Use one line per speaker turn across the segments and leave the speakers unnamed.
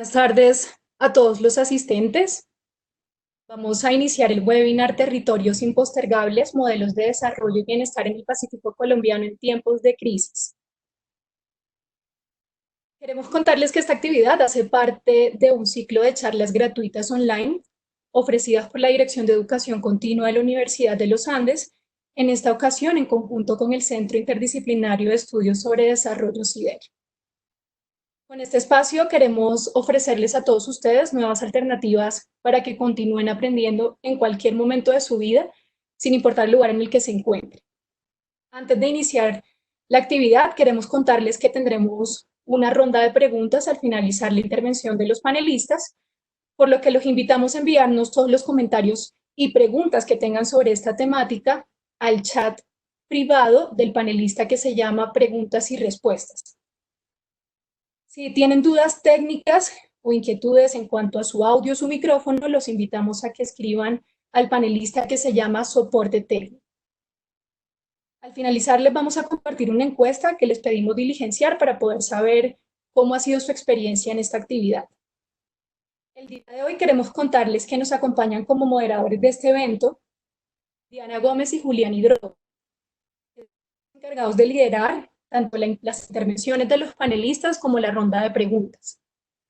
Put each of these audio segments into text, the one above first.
Buenas tardes a todos los asistentes. Vamos a iniciar el webinar Territorios Impostergables, Modelos de Desarrollo y Bienestar en el Pacífico Colombiano en tiempos de crisis. Queremos contarles que esta actividad hace parte de un ciclo de charlas gratuitas online ofrecidas por la Dirección de Educación Continua de la Universidad de los Andes, en esta ocasión en conjunto con el Centro Interdisciplinario de Estudios sobre Desarrollo CIDER. Con este espacio queremos ofrecerles a todos ustedes nuevas alternativas para que continúen aprendiendo en cualquier momento de su vida, sin importar el lugar en el que se encuentre. Antes de iniciar la actividad, queremos contarles que tendremos una ronda de preguntas al finalizar la intervención de los panelistas, por lo que los invitamos a enviarnos todos los comentarios y preguntas que tengan sobre esta temática al chat privado del panelista que se llama Preguntas y Respuestas. Si tienen dudas técnicas o inquietudes en cuanto a su audio o su micrófono, los invitamos a que escriban al panelista que se llama Soporte Técnico. Al finalizar, les vamos a compartir una encuesta que les pedimos diligenciar para poder saber cómo ha sido su experiencia en esta actividad. El día de hoy queremos contarles que nos acompañan como moderadores de este evento Diana Gómez y Julián Hidro, encargados de liderar tanto las intervenciones de los panelistas como la ronda de preguntas.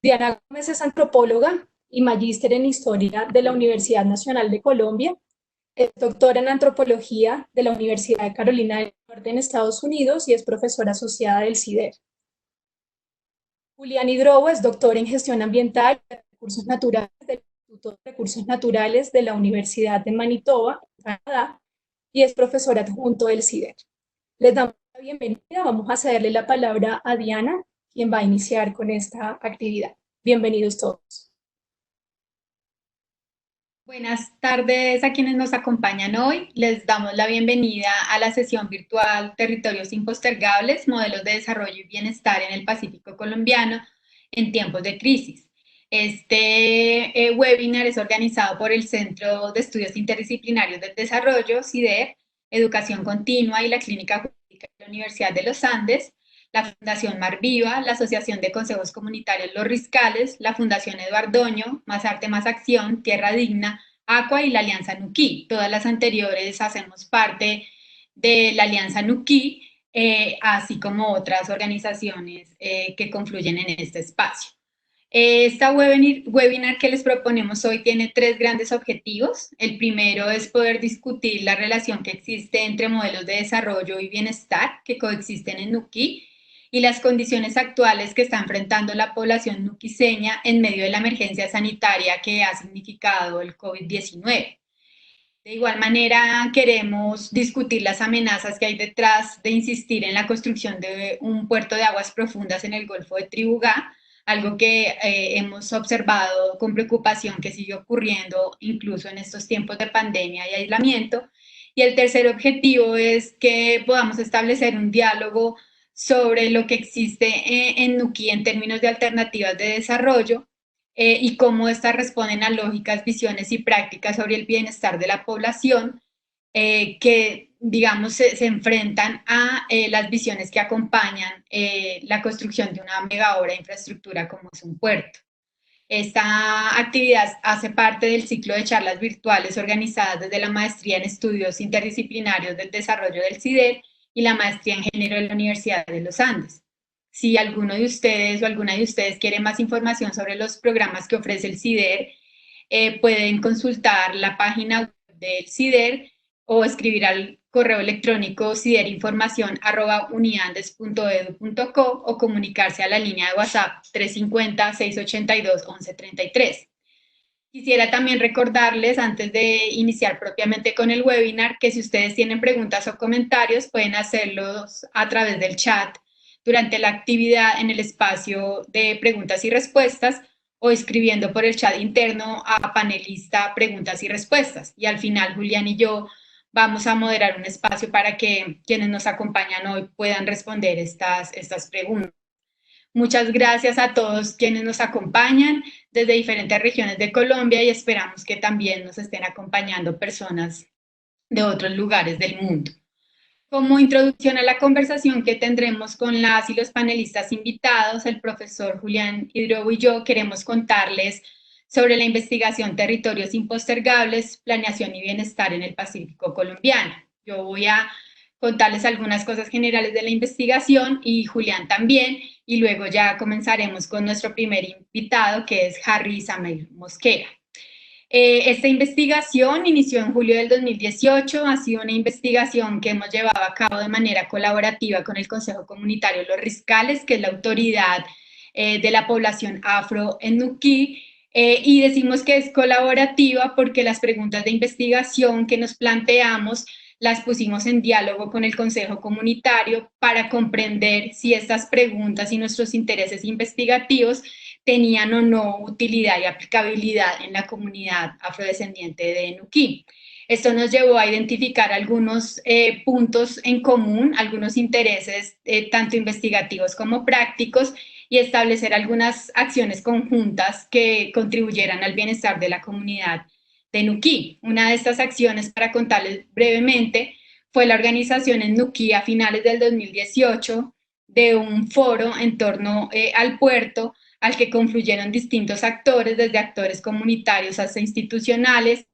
Diana Gómez es antropóloga y magíster en Historia de la Universidad Nacional de Colombia. Es doctora en Antropología de la Universidad de Carolina del Norte en Estados Unidos y es profesora asociada del CIDER. Julián Hidrobo es doctor en Gestión Ambiental y Recursos Naturales del Instituto de Recursos Naturales de la Universidad de Manitoba, Canadá, y es profesor adjunto del CIDER. Les damos la bienvenida. Vamos a cederle la palabra a Diana, quien va a iniciar con esta actividad. Bienvenidos todos.
Buenas tardes a quienes nos acompañan hoy. Les damos la bienvenida a la sesión virtual Territorios Impostergables, Modelos de Desarrollo y Bienestar en el Pacífico Colombiano en tiempos de crisis. Este webinar es organizado por el Centro de Estudios Interdisciplinarios del Desarrollo, CIDER, Educación Continua y la Clínica Jurídica de la Universidad de los Andes, la Fundación Mar Viva, la Asociación de Consejos Comunitarios Los Riscales, la Fundación Eduardoño, Más Arte Más Acción, Tierra Digna, Aqua y la Alianza Nuquí. Todas las anteriores hacemos parte de la Alianza Nuquí, así como otras organizaciones que confluyen en este espacio. Esta webinar que les proponemos hoy tiene tres grandes objetivos. El primero es poder discutir la relación que existe entre modelos de desarrollo y bienestar que coexisten en Nuquí y las condiciones actuales que está enfrentando la población nuquiseña en medio de la emergencia sanitaria que ha significado el COVID-19. De igual manera, queremos discutir las amenazas que hay detrás de insistir en la construcción de un puerto de aguas profundas en el Golfo de Tribugá, algo que hemos observado con preocupación que sigue ocurriendo incluso en estos tiempos de pandemia y aislamiento. Y el tercer objetivo es que podamos establecer un diálogo sobre lo que existe en Nuquí en términos de alternativas de desarrollo y cómo estas responden a lógicas, visiones y prácticas sobre el bienestar de la población que, digamos, se enfrentan a las visiones que acompañan la construcción de una mega obra de infraestructura como es un puerto. Esta actividad hace parte del ciclo de charlas virtuales organizadas desde la Maestría en Estudios Interdisciplinarios del Desarrollo del CIDER y la Maestría en Género de la Universidad de los Andes. Si alguno de ustedes o alguna de ustedes quiere más información sobre los programas que ofrece el CIDER, pueden consultar la página web del CIDER o escribir al correo electrónico siderinformacion@uniandes.edu.co o comunicarse a la línea de WhatsApp 350-682-1133. Quisiera también recordarles, antes de iniciar propiamente con el webinar, que si ustedes tienen preguntas o comentarios, pueden hacerlos a través del chat durante la actividad en el espacio de preguntas y respuestas o escribiendo por el chat interno a panelista preguntas y respuestas. Y al final, Julián y yo vamos a moderar un espacio para que quienes nos acompañan hoy puedan responder estas preguntas. Muchas gracias a todos quienes nos acompañan desde diferentes regiones de Colombia y esperamos que también nos estén acompañando personas de otros lugares del mundo. Como introducción a la conversación que tendremos con las y los panelistas invitados, el profesor Julián Hidrobo y yo queremos contarles sobre la investigación Territorios Impostergables, Planeación y Bienestar en el Pacífico Colombiano. Yo voy a contarles algunas cosas generales de la investigación y Julián también, y luego ya comenzaremos con nuestro primer invitado, que es Harry Samuel Mosquera. Esta investigación inició en julio del 2018, ha sido una investigación que hemos llevado a cabo de manera colaborativa con el Consejo Comunitario Los Riscales, que es la autoridad de la población afro en Nuquí, y decimos que es colaborativa porque las preguntas de investigación que nos planteamos las pusimos en diálogo con el Consejo Comunitario para comprender si estas preguntas y nuestros intereses investigativos tenían o no utilidad y aplicabilidad en la comunidad afrodescendiente de Nuquí. Esto nos llevó a identificar algunos puntos en común, algunos intereses tanto investigativos como prácticos y establecer algunas acciones conjuntas que contribuyeran al bienestar de la comunidad de Nuquí. Una de estas acciones, para contarles brevemente, fue la organización en Nuquí a finales del 2018 de un foro en torno al puerto al que confluyeron distintos actores, desde actores comunitarios hasta institucionales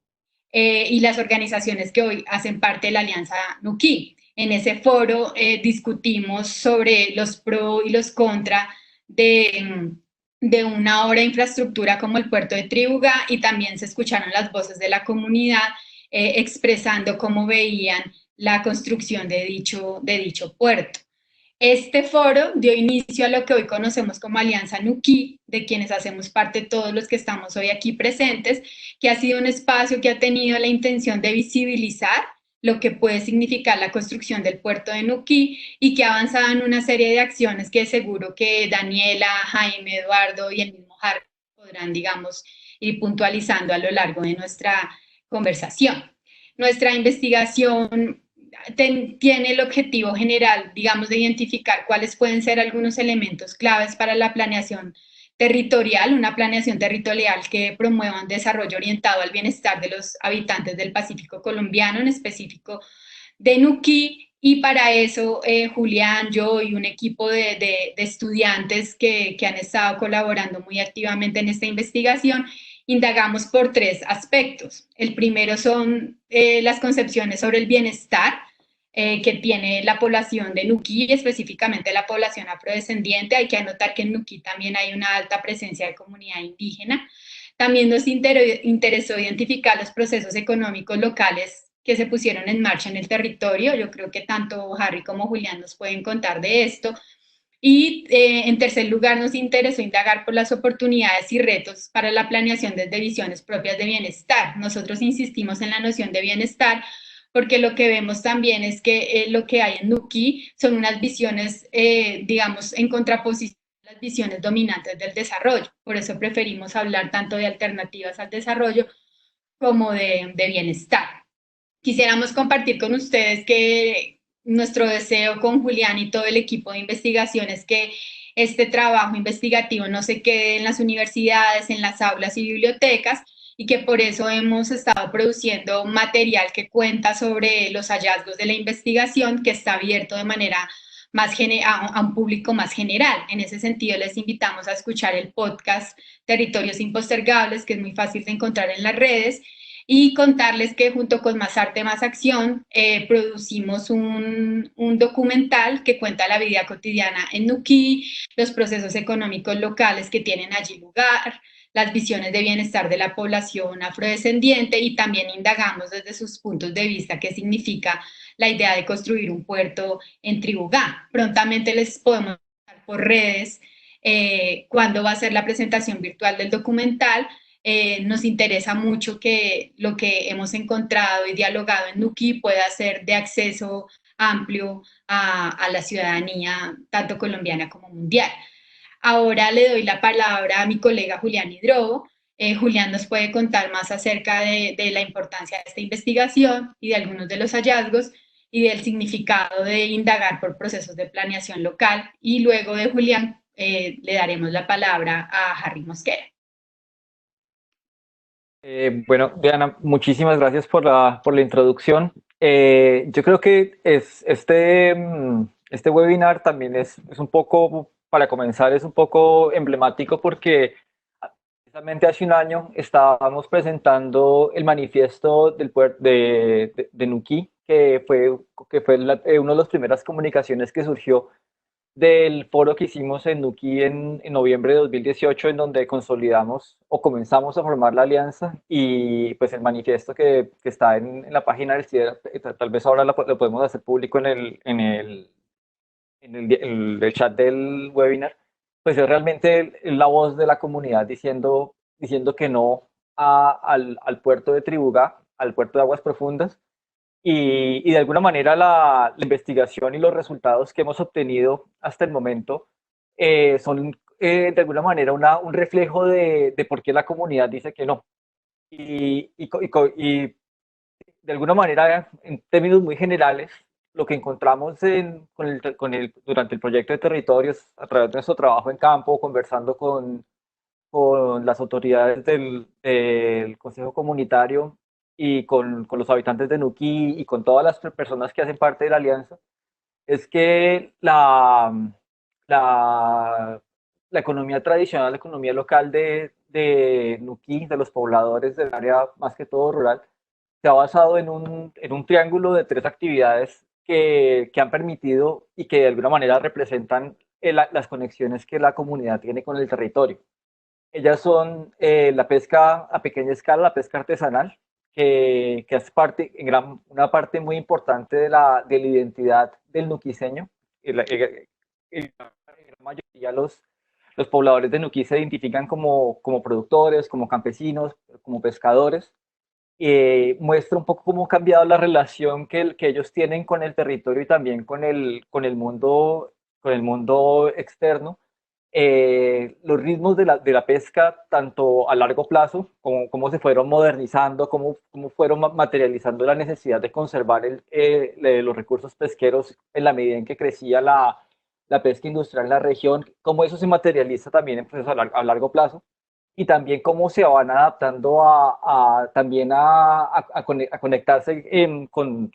y las organizaciones que hoy hacen parte de la Alianza Nuquí. En ese foro discutimos sobre los pros y los contras de una obra de infraestructura como el puerto de Tribuga y también se escucharon las voces de la comunidad expresando cómo veían la construcción de dicho puerto. Este foro dio inicio a lo que hoy conocemos como Alianza Nuquí, de quienes hacemos parte todos los que estamos hoy aquí presentes, que ha sido un espacio que ha tenido la intención de visibilizar lo que puede significar la construcción del puerto de Nuquí y que ha avanzado en una serie de acciones que seguro que Daniela, Jaime, Eduardo y el mismo Harry podrán, digamos, ir puntualizando a lo largo de nuestra conversación. Nuestra investigación tiene el objetivo general, digamos, de identificar cuáles pueden ser algunos elementos claves para la planeación territorial, una planeación territorial que promueva un desarrollo orientado al bienestar de los habitantes del Pacífico colombiano, en específico de Nuquí, y para eso Julián, yo y un equipo de estudiantes que han estado colaborando muy activamente en esta investigación, indagamos por tres aspectos. El primero son las concepciones sobre el bienestar que tiene la población de Nuquí, específicamente la población afrodescendiente. Hay que anotar que en Nuquí también hay una alta presencia de comunidad indígena. También nos interesó identificar los procesos económicos locales que se pusieron en marcha en el territorio. Yo creo que tanto Harry como Julián nos pueden contar de esto. Y en tercer lugar, nos interesó indagar por las oportunidades y retos para la planeación desde visiones propias de bienestar. Nosotros insistimos en la noción de bienestar porque lo que vemos también es que lo que hay en Nuquí son unas visiones, digamos, en contraposición a las visiones dominantes del desarrollo. Por eso preferimos hablar tanto de alternativas al desarrollo como de bienestar. Quisiéramos compartir con ustedes que nuestro deseo con Julián y todo el equipo de investigación es que este trabajo investigativo no se quede en las universidades, en las aulas y bibliotecas, y que por eso hemos estado produciendo material que cuenta sobre los hallazgos de la investigación, que está abierto de manera a un público más general. En ese sentido, les invitamos a escuchar el podcast Territorios Impostergables, que es muy fácil de encontrar en las redes, y contarles que junto con Más Arte, Más Acción producimos un documental que cuenta la vida cotidiana en Nuquí, los procesos económicos locales que tienen allí lugar, las visiones de bienestar de la población afrodescendiente y también indagamos desde sus puntos de vista qué significa la idea de construir un puerto en Tribugá. Prontamente les podemos dar por redes cuándo va a ser la presentación virtual del documental. Nos interesa mucho que lo que hemos encontrado y dialogado en Nuquí pueda ser de acceso amplio a la ciudadanía, tanto colombiana como mundial. Ahora le doy la palabra a mi colega Julián Hidrobo. Julián nos puede contar más acerca de la importancia de esta investigación y de algunos de los hallazgos y del significado de indagar por procesos de planeación local. Y luego de Julián le daremos la palabra a Harry Mosquera.
Bueno, Diana, muchísimas gracias por la introducción. Yo creo que este webinar también es un poco, para comenzar, es un poco emblemático porque precisamente hace un año estábamos presentando el manifiesto de Nuquí, que fue una de las primeras comunicaciones que surgió del foro que hicimos en Nuquí en noviembre de 2018, en donde consolidamos o comenzamos a formar la alianza y pues el manifiesto que está en la página del CIDR, tal vez ahora lo podemos hacer público en el chat del webinar, pues es realmente la voz de la comunidad diciendo que no al puerto de Tribugá, al puerto de aguas profundas, y de alguna manera la investigación y los resultados que hemos obtenido hasta el momento son de alguna manera un reflejo de por qué la comunidad dice que no. Y de alguna manera, en términos muy generales, lo que encontramos durante el proyecto de territorios, a través de nuestro trabajo en campo, conversando con las autoridades del Consejo Comunitario y con los habitantes de Nuquí y con todas las personas que hacen parte de la alianza, es que la, la economía tradicional, la economía local de Nuquí, de los pobladores del área más que todo rural, se ha basado en un triángulo de tres actividades que han permitido y que de alguna manera representan las conexiones que la comunidad tiene con el territorio. Ellas son la pesca a pequeña escala, la pesca artesanal, que es una parte muy importante de la identidad del nuquiseño. En la gran mayoría los pobladores de Nuquí se identifican como productores, como campesinos, como pescadores. Muestra un poco cómo ha cambiado la relación que ellos tienen con el territorio y también con el mundo externo. Los ritmos de la pesca, tanto a largo plazo, como cómo se fueron modernizando, cómo fueron materializando la necesidad de conservar los recursos pesqueros en la medida en que crecía la pesca industrial en la región, cómo eso se materializa también en procesos a largo plazo, y también cómo se van adaptando también a conectarse con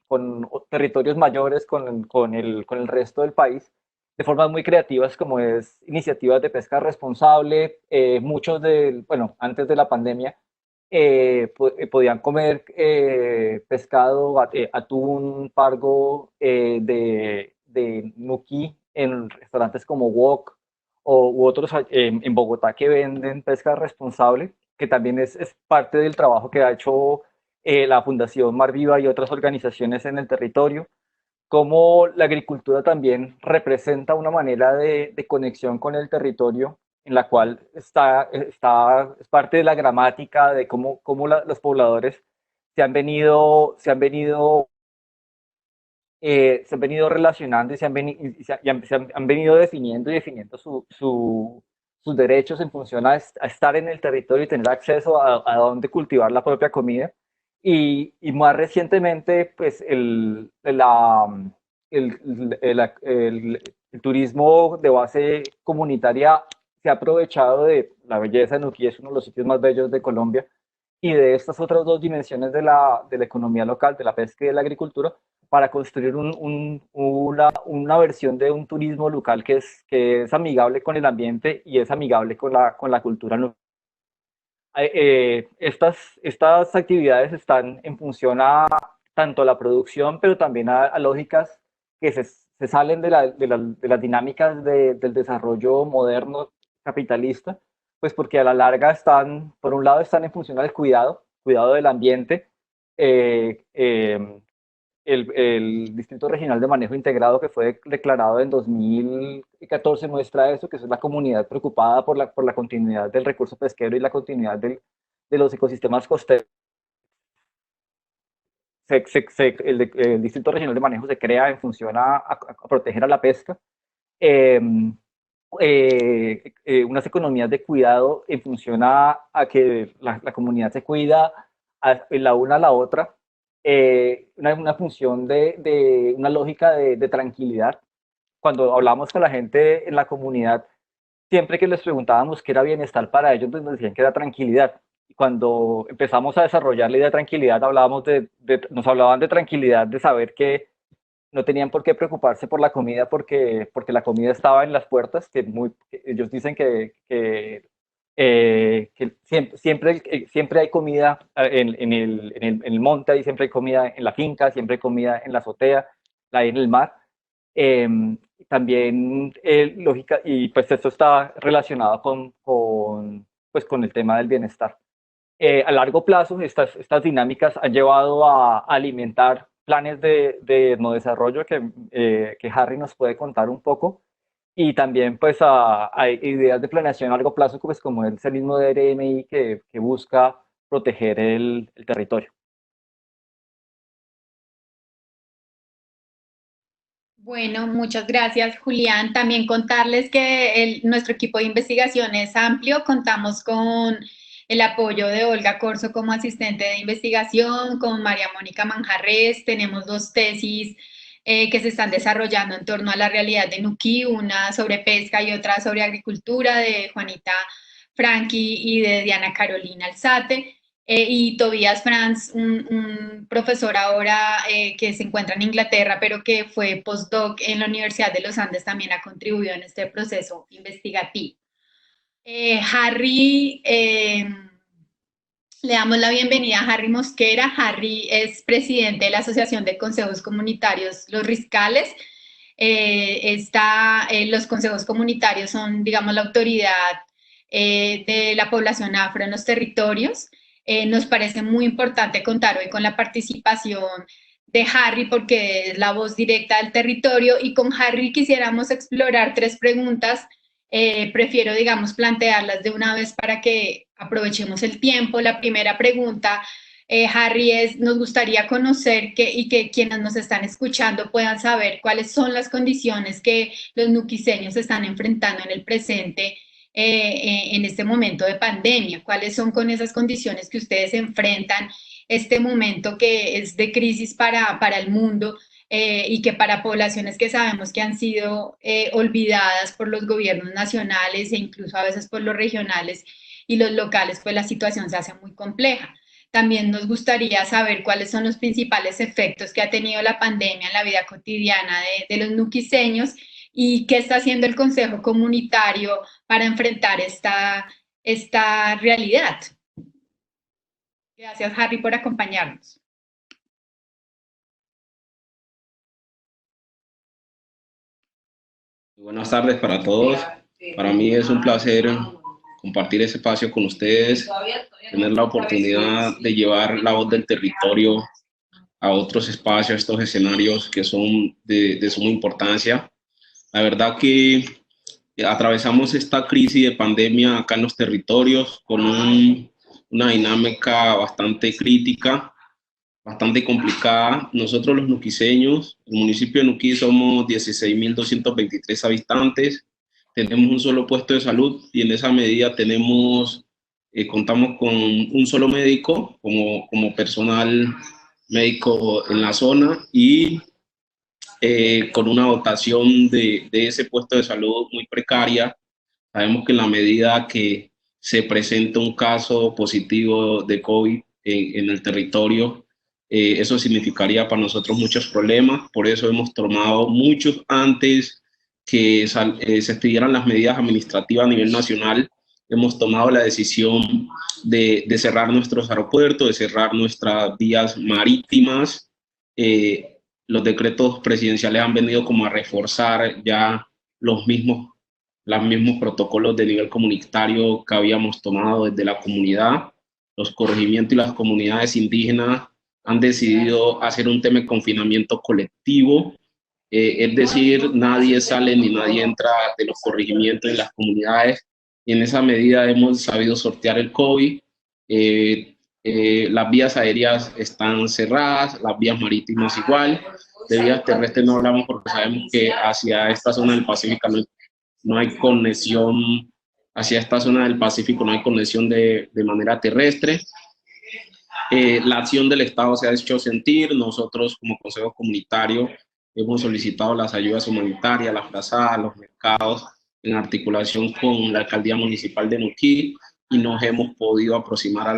territorios mayores, con el resto del país de formas muy creativas, como es iniciativas de pesca responsable. Bueno, antes de la pandemia, podían comer pescado, atún, pargo de Nuki en restaurantes como Wok u otros en Bogotá que venden pesca responsable, que también es parte del trabajo que ha hecho la Fundación Mar Viva y otras organizaciones en el territorio. Cómo la agricultura también representa una manera de conexión con el territorio, en la cual es parte de la gramática de cómo los pobladores se han venido relacionando y se han venido definiendo sus derechos en función a estar en el territorio y tener acceso a dónde cultivar la propia comida. Y más recientemente, pues el turismo de base comunitaria se ha aprovechado de la belleza de Nuquí, es uno de los sitios más bellos de Colombia, y de estas otras dos dimensiones de la economía local, de la pesca y de la agricultura, para construir una versión de un turismo local que es amigable con el ambiente y es amigable con la cultura. Estas actividades están en función a tanto la producción, pero también a lógicas que se salen de las dinámicas del desarrollo moderno capitalista, pues porque a la larga por un lado están en función al cuidado del ambiente. eh, eh, el Distrito Regional de Manejo Integrado, que fue declarado en 2014, muestra eso, que es la comunidad preocupada por la continuidad del recurso pesquero y la continuidad de los ecosistemas costeros. El Distrito Regional de Manejo se crea en función a proteger a la pesca. Eh, Unas economías de cuidado en función a que la comunidad se cuida la una a la otra, una función de una lógica de tranquilidad. Cuando hablamos con la gente en la comunidad, siempre que les preguntábamos qué era bienestar para ellos, pues nos decían que era tranquilidad. cuando empezamos a desarrollar la idea de tranquilidad, nos hablaban de tranquilidad, de saber que no tenían por qué preocuparse por la comida porque la comida estaba en las puertas, que ellos dicen que siempre hay comida en el monte, ahí siempre hay comida en la finca, siempre hay comida en la azotea, ahí en el mar. Eh, También, lógica, y pues esto está relacionado pues, con el tema del bienestar. A largo plazo, estas dinámicas han llevado a alimentar planes de etnodesarrollo que Harry nos puede contar un poco, y también pues a ideas de planeación a largo plazo, pues, como es el mismo DRMI que busca proteger el territorio.
Bueno, muchas gracias, Julián. También contarles que nuestro equipo de investigación es amplio. Contamos con el apoyo de Olga Corso como asistente de investigación, con María Mónica Manjarres. Tenemos 2 tesis que se están desarrollando en torno a la realidad de Nuquí, una sobre pesca y otra sobre agricultura, de Juanita Franqui y de Diana Carolina Alzate. Y Tobías Franz, un profesor ahora que se encuentra en Inglaterra, pero que fue postdoc en la Universidad de los Andes, también ha contribuido en este proceso investigativo. Harry, le damos la bienvenida a Harry Mosquera. Harry es presidente de la Asociación de Consejos Comunitarios Los Riscales. Los consejos comunitarios son, digamos, la autoridad de la población afro en los territorios. Nos parece muy importante contar hoy con la participación de Harry porque es la voz directa del territorio, y con Harry quisiéramos explorar 3 preguntas. Prefiero, digamos, plantearlas de una vez para que aprovechemos el tiempo. La primera pregunta, Harry, nos gustaría conocer y que quienes nos están escuchando puedan saber cuáles son las condiciones que los nuquiseños están enfrentando en el presente, en este momento de pandemia. ¿Cuáles son con esas condiciones que ustedes enfrentan este momento que es de crisis para el mundo? Y que para poblaciones que sabemos que han sido olvidadas por los gobiernos nacionales e incluso a veces por los regionales y los locales, pues la situación se hace muy compleja. También nos gustaría saber cuáles son los principales efectos que ha tenido la pandemia en la vida cotidiana de los nuquiseños, y qué está haciendo el Consejo Comunitario para enfrentar esta realidad. Gracias, Harry, por acompañarnos.
Buenas tardes para todos. Para mí es un placer compartir ese espacio con ustedes, tener la oportunidad de llevar la voz del territorio a otros espacios, a estos escenarios que son de suma importancia. La verdad que atravesamos esta crisis de pandemia acá en los territorios con una dinámica bastante crítica, bastante complicada. Nosotros los nuquiseños, el municipio de Nuquí, somos 16.223 habitantes, tenemos un solo puesto de salud y en esa medida contamos con un solo médico como personal médico en la zona, y con una dotación de ese puesto de salud muy precaria. Sabemos que en la medida que se presenta un caso positivo de COVID en el territorio, eso significaría para nosotros muchos problemas. Por eso hemos tomado muchos antes que se expidieran las medidas administrativas a nivel nacional. Hemos tomado la decisión de cerrar nuestros aeropuertos, de cerrar nuestras vías marítimas. Los decretos presidenciales han venido como a reforzar ya los mismos protocolos de nivel comunitario que habíamos tomado desde la comunidad. Los corregimientos y las comunidades indígenas han decidido hacer un tema de confinamiento colectivo, es decir, nadie sale ni nadie entra de los corregimientos en las comunidades, y en esa medida hemos sabido sortear el COVID. Las vías aéreas están cerradas, las vías marítimas igual. De vías terrestres no hablamos porque sabemos que hacia esta zona del Pacífico no hay conexión, hacia esta zona del Pacífico no hay conexión de manera terrestre. La acción del Estado se ha hecho sentir. Nosotros como Consejo Comunitario hemos solicitado las ayudas humanitarias, las frazadas, los mercados, en articulación con la Alcaldía Municipal de Nuquí. y nos hemos podido aproximar a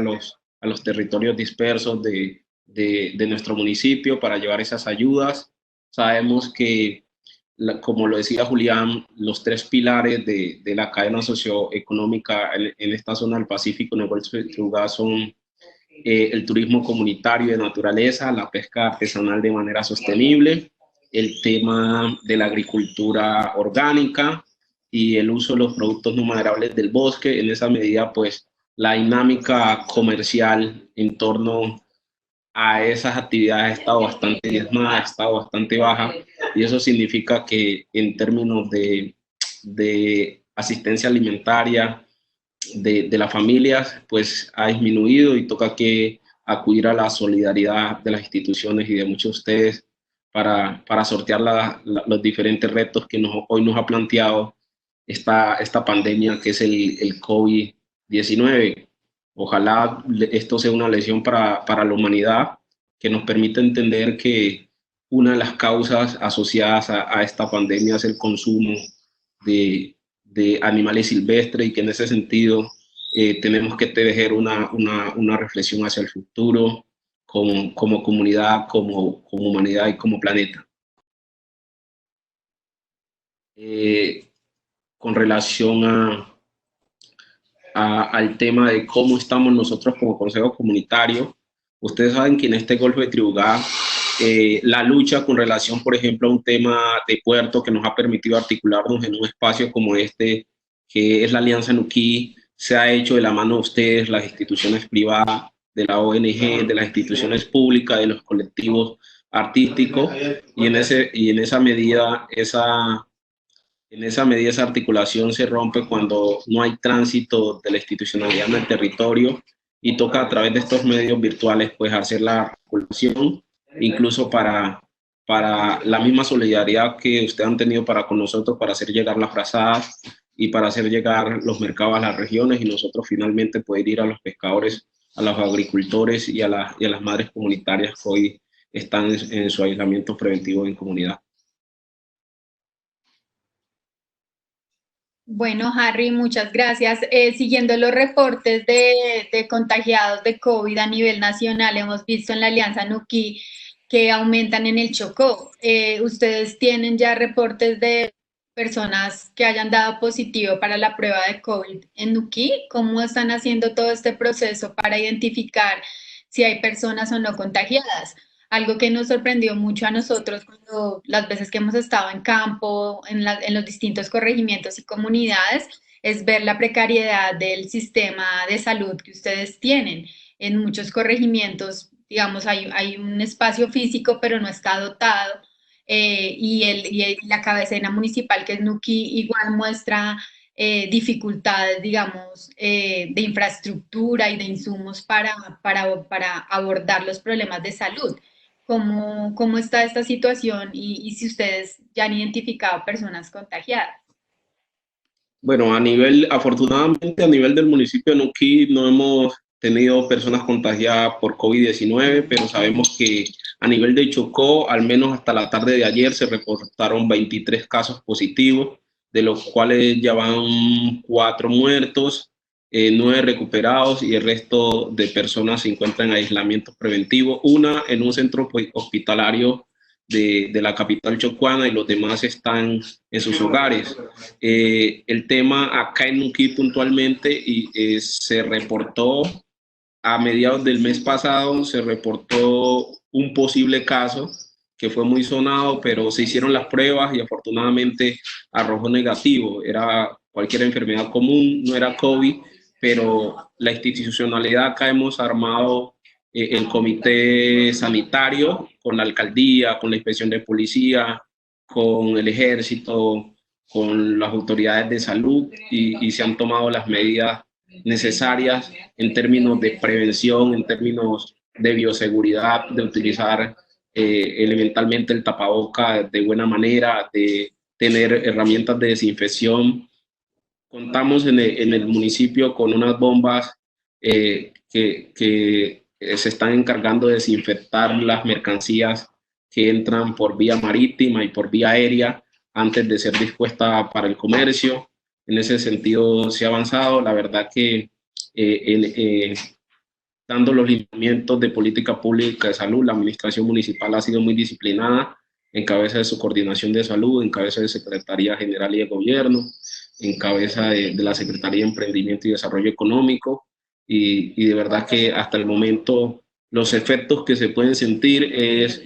los territorios dispersos de nuestro municipio para llevar esas ayudas. Sabemos que, como lo decía Julián, los tres pilares de la cadena socioeconómica en esta zona del Pacífico, en el Golfo de Trugá, son el turismo comunitario de naturaleza, la pesca artesanal de manera sostenible, el tema de la agricultura orgánica y el uso de los productos no maderables del bosque. En esa medida, pues, la dinámica comercial en torno a esas actividades ha estado bastante diezmada, ha estado bastante baja, y eso significa que en términos de asistencia alimentaria de las familias, pues ha disminuido y toca que acudir a la solidaridad de las instituciones y de muchos de ustedes para sortear los diferentes retos que hoy nos ha planteado esta pandemia que es el COVID-19. Ojalá esto sea una lección para la humanidad que nos permita entender que una de las causas asociadas a esta pandemia es el consumo de animales silvestres, y que en ese sentido tenemos que tejer una reflexión hacia el futuro como comunidad, como humanidad y como planeta. Con relación al tema de cómo estamos nosotros como Consejo Comunitario, ustedes saben que en este Golfo de Trugá, la lucha con relación, por ejemplo, a un tema de puerto que nos ha permitido articularnos en un espacio como este, que es la Alianza Nuquí, se ha hecho de la mano de ustedes, las instituciones privadas, de la ONG, de las instituciones públicas, de los colectivos artísticos, y en esa medida esa articulación se rompe cuando no hay tránsito de la institucionalidad en el territorio, y toca a través de estos medios virtuales pues hacer la articulación, incluso para la misma solidaridad que ustedes han tenido para con nosotros, para hacer llegar las frazadas y para hacer llegar los mercados a las regiones, y nosotros finalmente poder ir a los pescadores, a los agricultores y a las madres comunitarias que hoy están en su aislamiento preventivo en comunidad.
Bueno, Harry, muchas gracias. Siguiendo los reportes de contagiados de COVID a nivel nacional, hemos visto en la Alianza Nuquí que aumentan en el Chocó. ¿Ustedes tienen ya reportes de personas que hayan dado positivo para la prueba de COVID en Nuquí? ¿Cómo están haciendo todo este proceso para identificar si hay personas o no contagiadas? Algo que nos sorprendió mucho a nosotros cuando las veces que hemos estado en campo, en los distintos corregimientos y comunidades, es ver la precariedad del sistema de salud que ustedes tienen. En muchos corregimientos, digamos, hay un espacio físico, pero no está dotado, y la cabecera municipal, que es Nuquí, igual muestra dificultades, digamos, de infraestructura y de insumos para abordar los problemas de salud. ¿Cómo está esta situación y si ustedes ya han identificado personas contagiadas?
Bueno, afortunadamente a nivel del municipio de Nuquí no hemos tenido personas contagiadas por COVID-19, pero sabemos que a nivel de Chocó, al menos hasta la tarde de ayer, se reportaron 23 casos positivos, de los cuales ya van 4 muertos, 9 recuperados, y el resto de personas se encuentran en aislamiento preventivo, una en un centro hospitalario de la capital chocuana, y los demás están en sus hogares. El tema acá en Nuquí puntualmente se reportó a mediados del mes pasado, se reportó un posible caso que fue muy sonado, pero se hicieron las pruebas y afortunadamente arrojó negativo. Era cualquier enfermedad común, no era COVID, pero la institucionalidad acá hemos armado el comité sanitario con la alcaldía, con la inspección de policía, con el ejército, con las autoridades de salud, y se han tomado las medidas necesarias en términos de prevención, en términos de bioseguridad, de utilizar elementalmente el tapaboca de buena manera, de tener herramientas de desinfección. Contamos en el municipio con unas bombas que se están encargando de desinfectar las mercancías que entran por vía marítima y por vía aérea antes de ser dispuesta para el comercio. En ese sentido se ha avanzado. La verdad que dando los lineamientos de política pública de salud. La administración municipal ha sido muy disciplinada en cabeza de su coordinación de salud, en cabeza de Secretaría General y de Gobierno, en cabeza de la Secretaría de Emprendimiento y Desarrollo Económico, y de verdad que hasta el momento los efectos que se pueden sentir es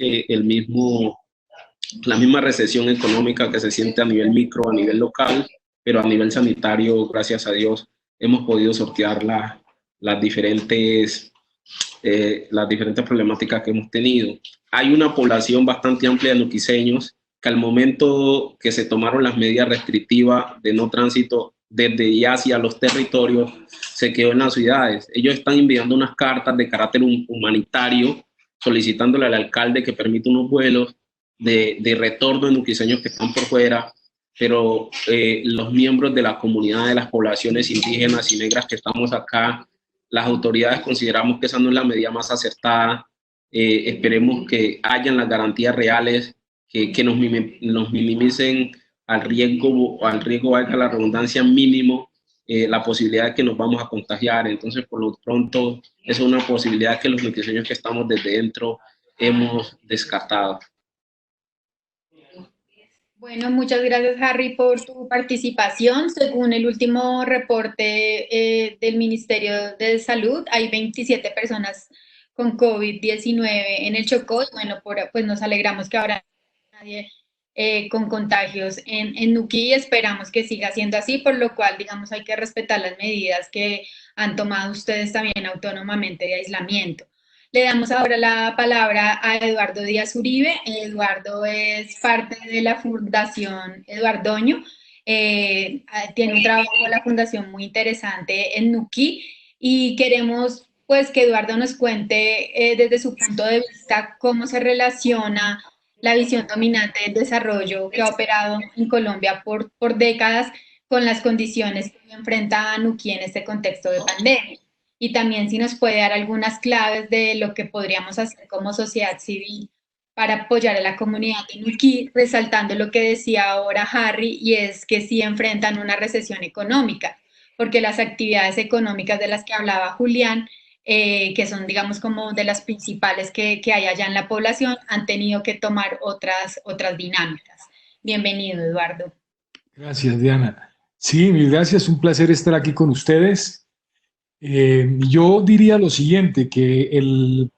la misma recesión económica que se siente a nivel micro, a nivel local, pero a nivel sanitario, gracias a Dios, hemos podido sortear las diferentes problemáticas que hemos tenido. Hay una población bastante amplia de nuquiseños que al momento que se tomaron las medidas restrictivas de no tránsito desde y hacia los territorios, se quedó en las ciudades. Ellos están enviando unas cartas de carácter humanitario, solicitándole al alcalde que permita unos vuelos de retorno de nuquiseños que están por fuera, pero los miembros de la comunidad de las poblaciones indígenas y negras que estamos acá, las autoridades consideramos que esa no es la medida más acertada. Esperemos que hayan las garantías reales que nos minimicen al riesgo, valga la redundancia, mínimo, la posibilidad de que nos vamos a contagiar. Entonces, por lo pronto, es una posibilidad que los nuquiseños que estamos desde dentro hemos descartado.
Bueno, muchas gracias, Harry, por tu participación. Según el último reporte del Ministerio de Salud, hay 27 personas con COVID-19 en el Chocó. Bueno, pues nos alegramos que ahora nadie con contagios en Nuquí, y esperamos que siga siendo así, por lo cual, digamos, hay que respetar las medidas que han tomado ustedes también autónomamente de aislamiento. Le damos ahora la palabra a Eduardo Díaz Uribe. Eduardo es parte de la Fundación Eduardoño. Tiene un trabajo con la Fundación muy interesante en Nuquí, y queremos pues que Eduardo nos cuente desde su punto de vista cómo se relaciona la visión dominante del desarrollo que ha operado en Colombia por décadas con las condiciones que enfrenta Nuquí en este contexto de pandemia. Y también si nos puede dar algunas claves de lo que podríamos hacer como sociedad civil para apoyar a la comunidad de Nuquí, resaltando lo que decía ahora Harry, y es que sí enfrentan una recesión económica, porque las actividades económicas de las que hablaba Julián, que son, digamos, como de las principales que hay allá en la población, han tenido que tomar otras dinámicas. Bienvenido, Eduardo.
Gracias, Diana. Sí, mil gracias, un placer estar aquí con ustedes. Yo diría lo siguiente, que el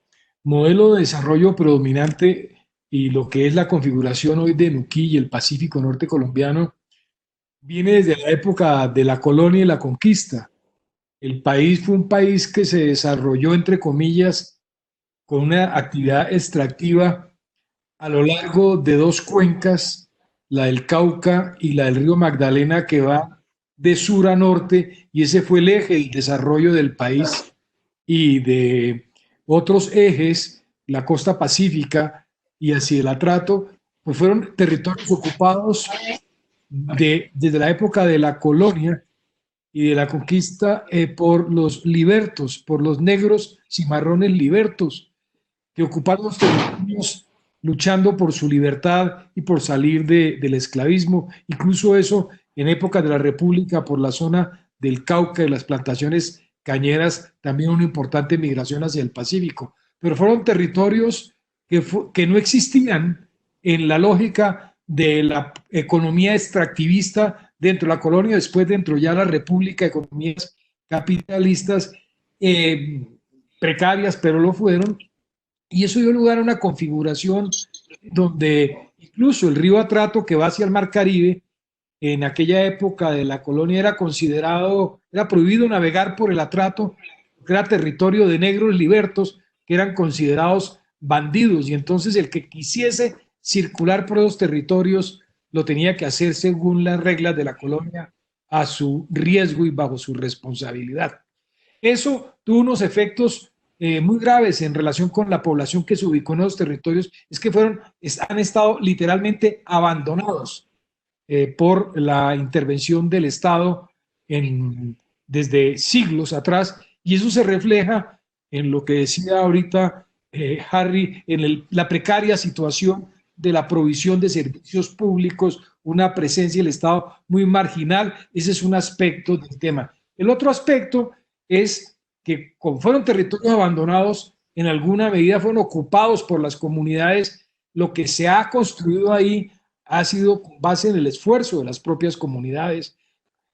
modelo de desarrollo predominante y lo que es la configuración hoy de Nuquí y el Pacífico Norte colombiano viene desde la época de la colonia y la conquista. El país fue un país que se desarrolló, entre comillas, con una actividad extractiva a lo largo de dos cuencas, la del Cauca y la del río Magdalena, que va de sur a norte, y ese fue el eje del desarrollo del país. Y de otros ejes, la costa pacífica y hacia el Atrato, pues fueron territorios ocupados desde la época de la colonia y de la conquista por los libertos, por los negros cimarrones libertos, que ocuparon los territorios luchando por su libertad y por salir del esclavismo. Incluso eso en época de la República, por la zona del Cauca y las plantaciones cañeras, también una importante migración hacia el Pacífico. Pero fueron territorios que no existían en la lógica de la economía extractivista dentro de la colonia, después dentro ya de la República, economías capitalistas precarias, pero lo fueron, y eso dio lugar a una configuración donde incluso el río Atrato, que va hacia el Mar Caribe, en aquella época de la colonia era prohibido navegar por el Atrato, porque era territorio de negros libertos que eran considerados bandidos, y entonces el que quisiese circular por esos territorios lo tenía que hacer según las reglas de la colonia, a su riesgo y bajo su responsabilidad. Eso tuvo unos efectos muy graves en relación con la población que se ubicó en esos territorios, es que han estado literalmente abandonados por la intervención del Estado desde siglos atrás, y eso se refleja en lo que decía ahorita Harry, en la precaria situación de la provisión de servicios públicos, una presencia del Estado muy marginal. Ese es un aspecto del tema. El otro aspecto es que como fueron territorios abandonados, en alguna medida fueron ocupados por las comunidades, lo que se ha construido ahí ha sido con base en el esfuerzo de las propias comunidades,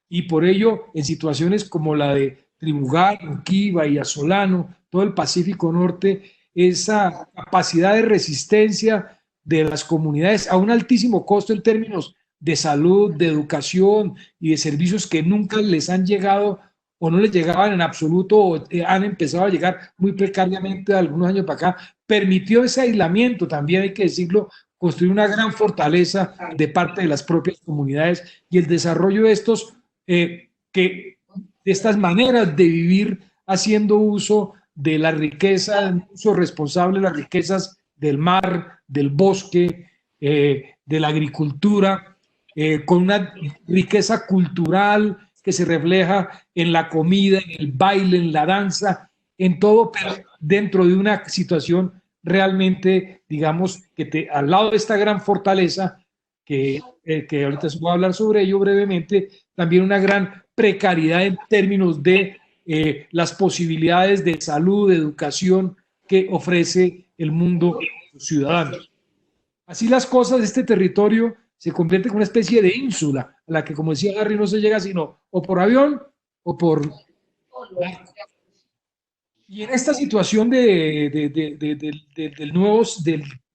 y por ello en situaciones como la de Tribugá, Nuquí, y Solano, todo el Pacífico Norte, esa capacidad de resistencia de las comunidades a un altísimo costo en términos de salud, de educación y de servicios que nunca les han llegado o no les llegaban en absoluto o han empezado a llegar muy precariamente algunos años para acá, permitió ese aislamiento, también hay que decirlo, construir una gran fortaleza de parte de las propias comunidades y el desarrollo de de estas maneras de vivir haciendo uso de la riqueza, uso responsable de las riquezas del mar, del bosque, de la agricultura, con una riqueza cultural que se refleja en la comida, en el baile, en la danza, en todo, pero dentro de una situación realmente, digamos, al lado de esta gran fortaleza, que ahorita voy a hablar sobre ello brevemente, también una gran precariedad en términos de las posibilidades de salud, de educación que ofrece el mundo a sus ciudadanos. Así las cosas, este territorio se convierte en una especie de ínsula a la que, como decía Harry, no se llega sino o por avión o por barco. Y en esta situación del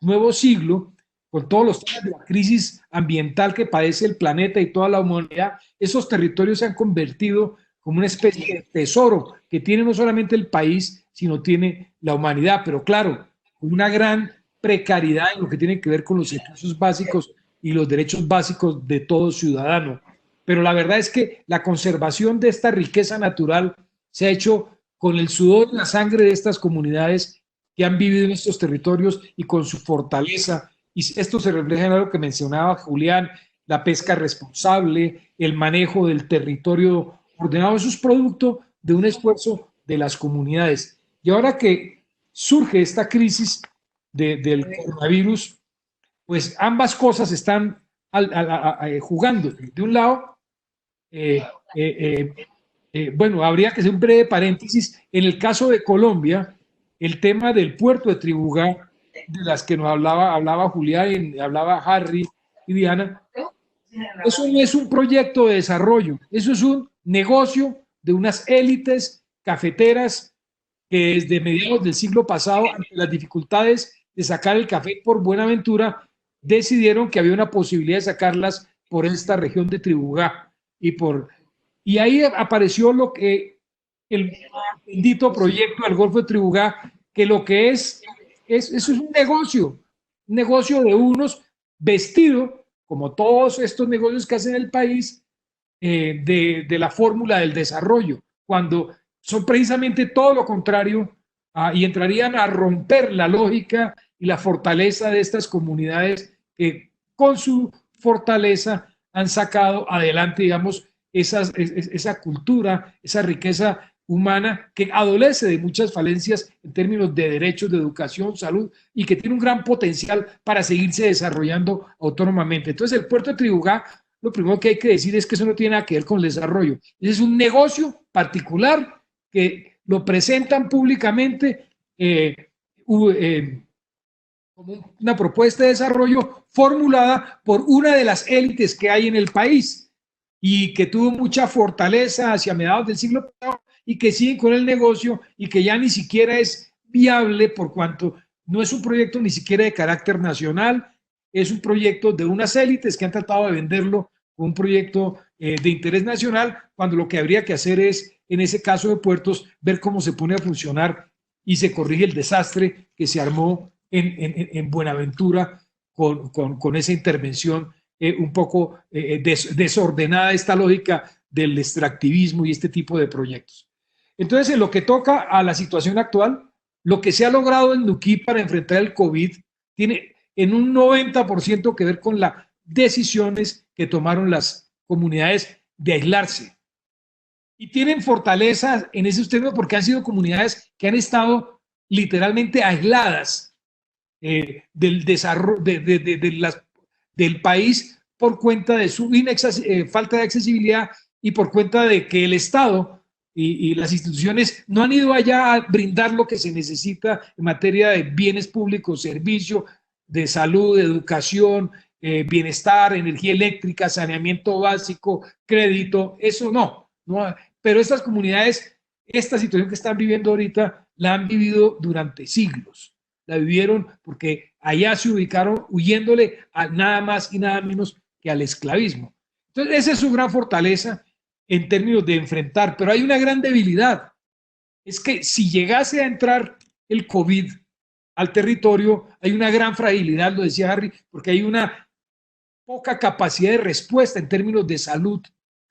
nuevo siglo, con todos los temas de la crisis ambiental que padece el planeta y toda la humanidad, esos territorios se han convertido como una especie de tesoro que tiene no solamente el país, sino tiene la humanidad, pero claro, una gran precariedad en lo que tiene que ver con los servicios básicos y los derechos básicos de todo ciudadano. Pero la verdad es que la conservación de esta riqueza natural se ha hecho con el sudor y la sangre de estas comunidades que han vivido en estos territorios y con su fortaleza. Y esto se refleja en algo que mencionaba Julián, la pesca responsable, el manejo del territorio ordenado. Eso es producto de un esfuerzo de las comunidades. Y ahora que surge esta crisis del coronavirus, pues ambas cosas están jugando. De un lado, bueno, habría que hacer un breve paréntesis. En el caso de Colombia, el tema del puerto de Tribugá, de las que nos hablaba Julián, hablaba Harry y Diana, eso no es un proyecto de desarrollo, eso es un negocio de unas élites cafeteras que desde mediados del siglo pasado, ante las dificultades de sacar el café por Buenaventura, decidieron que había una posibilidad de sacarlas por esta región de Tribugá y ahí apareció el bendito proyecto del Golfo de Tribugá, que lo que eso es un negocio de unos vestido, como todos estos negocios que hacen el país, de la fórmula del desarrollo, cuando son precisamente todo lo contrario, y entrarían a romper la lógica y la fortaleza de estas comunidades que con su fortaleza han sacado adelante, digamos, esa cultura, esa riqueza humana que adolece de muchas falencias en términos de derechos, de educación, salud, y que tiene un gran potencial para seguirse desarrollando autónomamente. Entonces, el puerto de Tribugá, lo primero que hay que decir es que eso no tiene nada que ver con el desarrollo. Ese es un negocio particular que lo presentan públicamente como una propuesta de desarrollo formulada por una de las élites que hay en el país y que tuvo mucha fortaleza hacia mediados del siglo pasado y que siguen con el negocio y que ya ni siquiera es viable por cuanto no es un proyecto ni siquiera de carácter nacional, es un proyecto de unas élites que han tratado de venderlo como un proyecto de interés nacional, cuando lo que habría que hacer es, en ese caso de puertos, ver cómo se pone a funcionar y se corrige el desastre que se armó en Buenaventura con esa intervención un poco desordenada, esta lógica del extractivismo y este tipo de proyectos. Entonces, en lo que toca a la situación actual, lo que se ha logrado en Nuquí para enfrentar el COVID tiene en un 90% que ver con las decisiones que tomaron las comunidades de aislarse. Y tienen fortaleza en ese término porque han sido comunidades que han estado literalmente aisladas del desarrollo del país por cuenta de su falta de accesibilidad y por cuenta de que el Estado y las instituciones no han ido allá a brindar lo que se necesita en materia de bienes públicos, servicio, de salud, de educación, bienestar, energía eléctrica, saneamiento básico, crédito, eso no. Pero estas comunidades, esta situación que están viviendo ahorita, la han vivido durante siglos. La vivieron porque allá se ubicaron huyéndole a nada más y nada menos que al esclavismo. Entonces, esa es su gran fortaleza en términos de enfrentar, pero hay una gran debilidad. Es que si llegase a entrar el COVID al territorio, hay una gran fragilidad, lo decía Harry, porque hay una poca capacidad de respuesta en términos de salud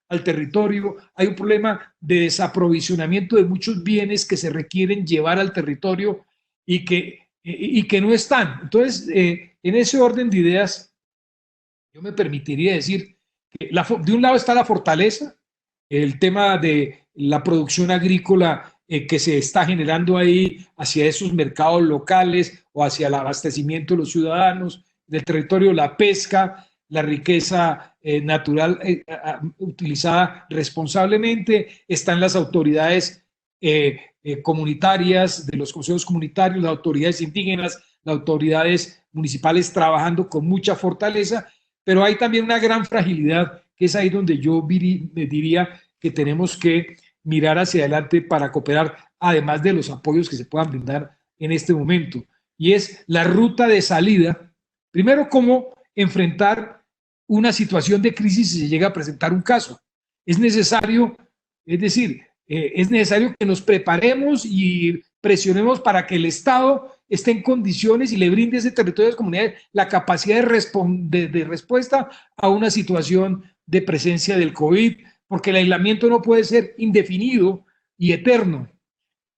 al territorio, hay un problema de desaprovisionamiento de muchos bienes que se requieren llevar al territorio y que no están. Entonces, en ese orden de ideas, yo me permitiría decir que de un lado está la fortaleza, el tema de la producción agrícola que se está generando ahí hacia esos mercados locales o hacia el abastecimiento de los ciudadanos del territorio, la pesca, la riqueza natural utilizada responsablemente, están las autoridades comunitarias, de los consejos comunitarios, las autoridades indígenas, las autoridades municipales trabajando con mucha fortaleza, pero hay también una gran fragilidad, que es ahí donde yo diría que tenemos que mirar hacia adelante para cooperar, además de los apoyos que se puedan brindar en este momento. Y es la ruta de salida. Primero, cómo enfrentar una situación de crisis si se llega a presentar un caso. Es necesario, es decir, es necesario que nos preparemos y presionemos para que el Estado esté en condiciones y le brinde a ese territorio de las comunidades la capacidad de respuesta a una situación de presencia del COVID, porque el aislamiento no puede ser indefinido y eterno.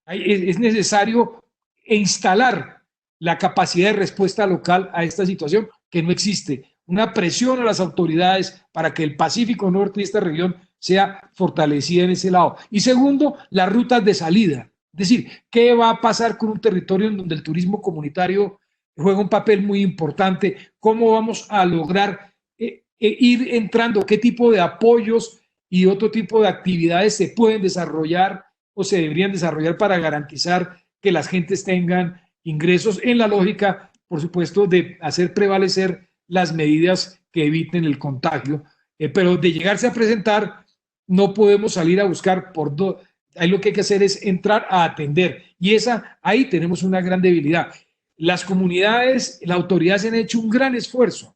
Es necesario instalar la capacidad de respuesta local a esta situación que no existe. Una presión a las autoridades para que el Pacífico Norte y esta región sea fortalecida en ese lado. Y segundo, las rutas de salida. Es decir, ¿qué va a pasar con un territorio en donde el turismo comunitario juega un papel muy importante? ¿Cómo vamos a lograr ir entrando? ¿Qué tipo de apoyos y otro tipo de actividades se pueden desarrollar o se deberían desarrollar para garantizar que las gentes tengan ingresos en la lógica, por supuesto, de hacer prevalecer las medidas que eviten el contagio? Pero de llegarse a presentar, no podemos salir a buscar por dos. Ahí lo que hay que hacer es entrar a atender. Y ahí tenemos una gran debilidad. Las comunidades, las autoridades han hecho un gran esfuerzo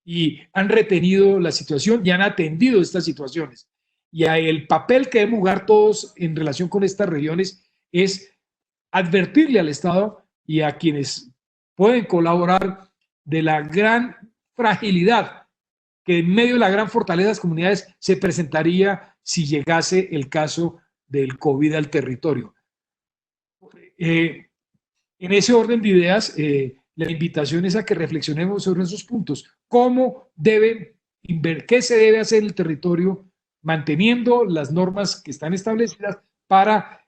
y han retenido la situación y han atendido estas situaciones. Y el papel que debemos jugar todos en relación con estas regiones es advertirle al Estado y a quienes pueden colaborar de la gran fragilidad que en medio de la gran fortaleza de las comunidades se presentaría si llegase el caso del COVID al territorio. En ese orden de ideas, la invitación es a que reflexionemos sobre esos puntos. ¿Qué se debe hacer en el territorio manteniendo las normas que están establecidas para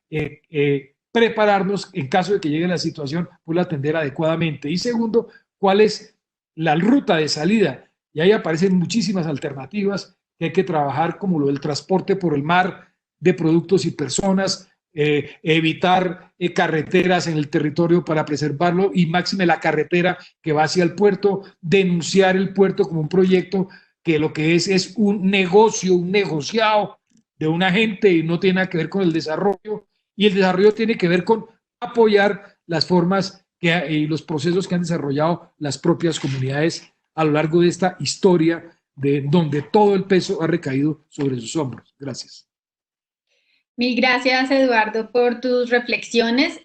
prepararnos en caso de que llegue la situación, poderla atender adecuadamente? Y segundo, ¿cuál es la ruta de salida? Y ahí aparecen muchísimas alternativas que hay que trabajar, como lo del transporte por el mar de productos y personas, evitar carreteras en el territorio para preservarlo y máxime la carretera que va hacia el puerto, denunciar el puerto como un proyecto que lo que es un negocio, un negociado de una gente y no tiene nada que ver con el desarrollo, y el desarrollo tiene que ver con apoyar las formas y los procesos que han desarrollado las propias comunidades a lo largo de esta historia de donde todo el peso ha recaído sobre sus hombros. Gracias.
Mil gracias, Eduardo, por tus reflexiones.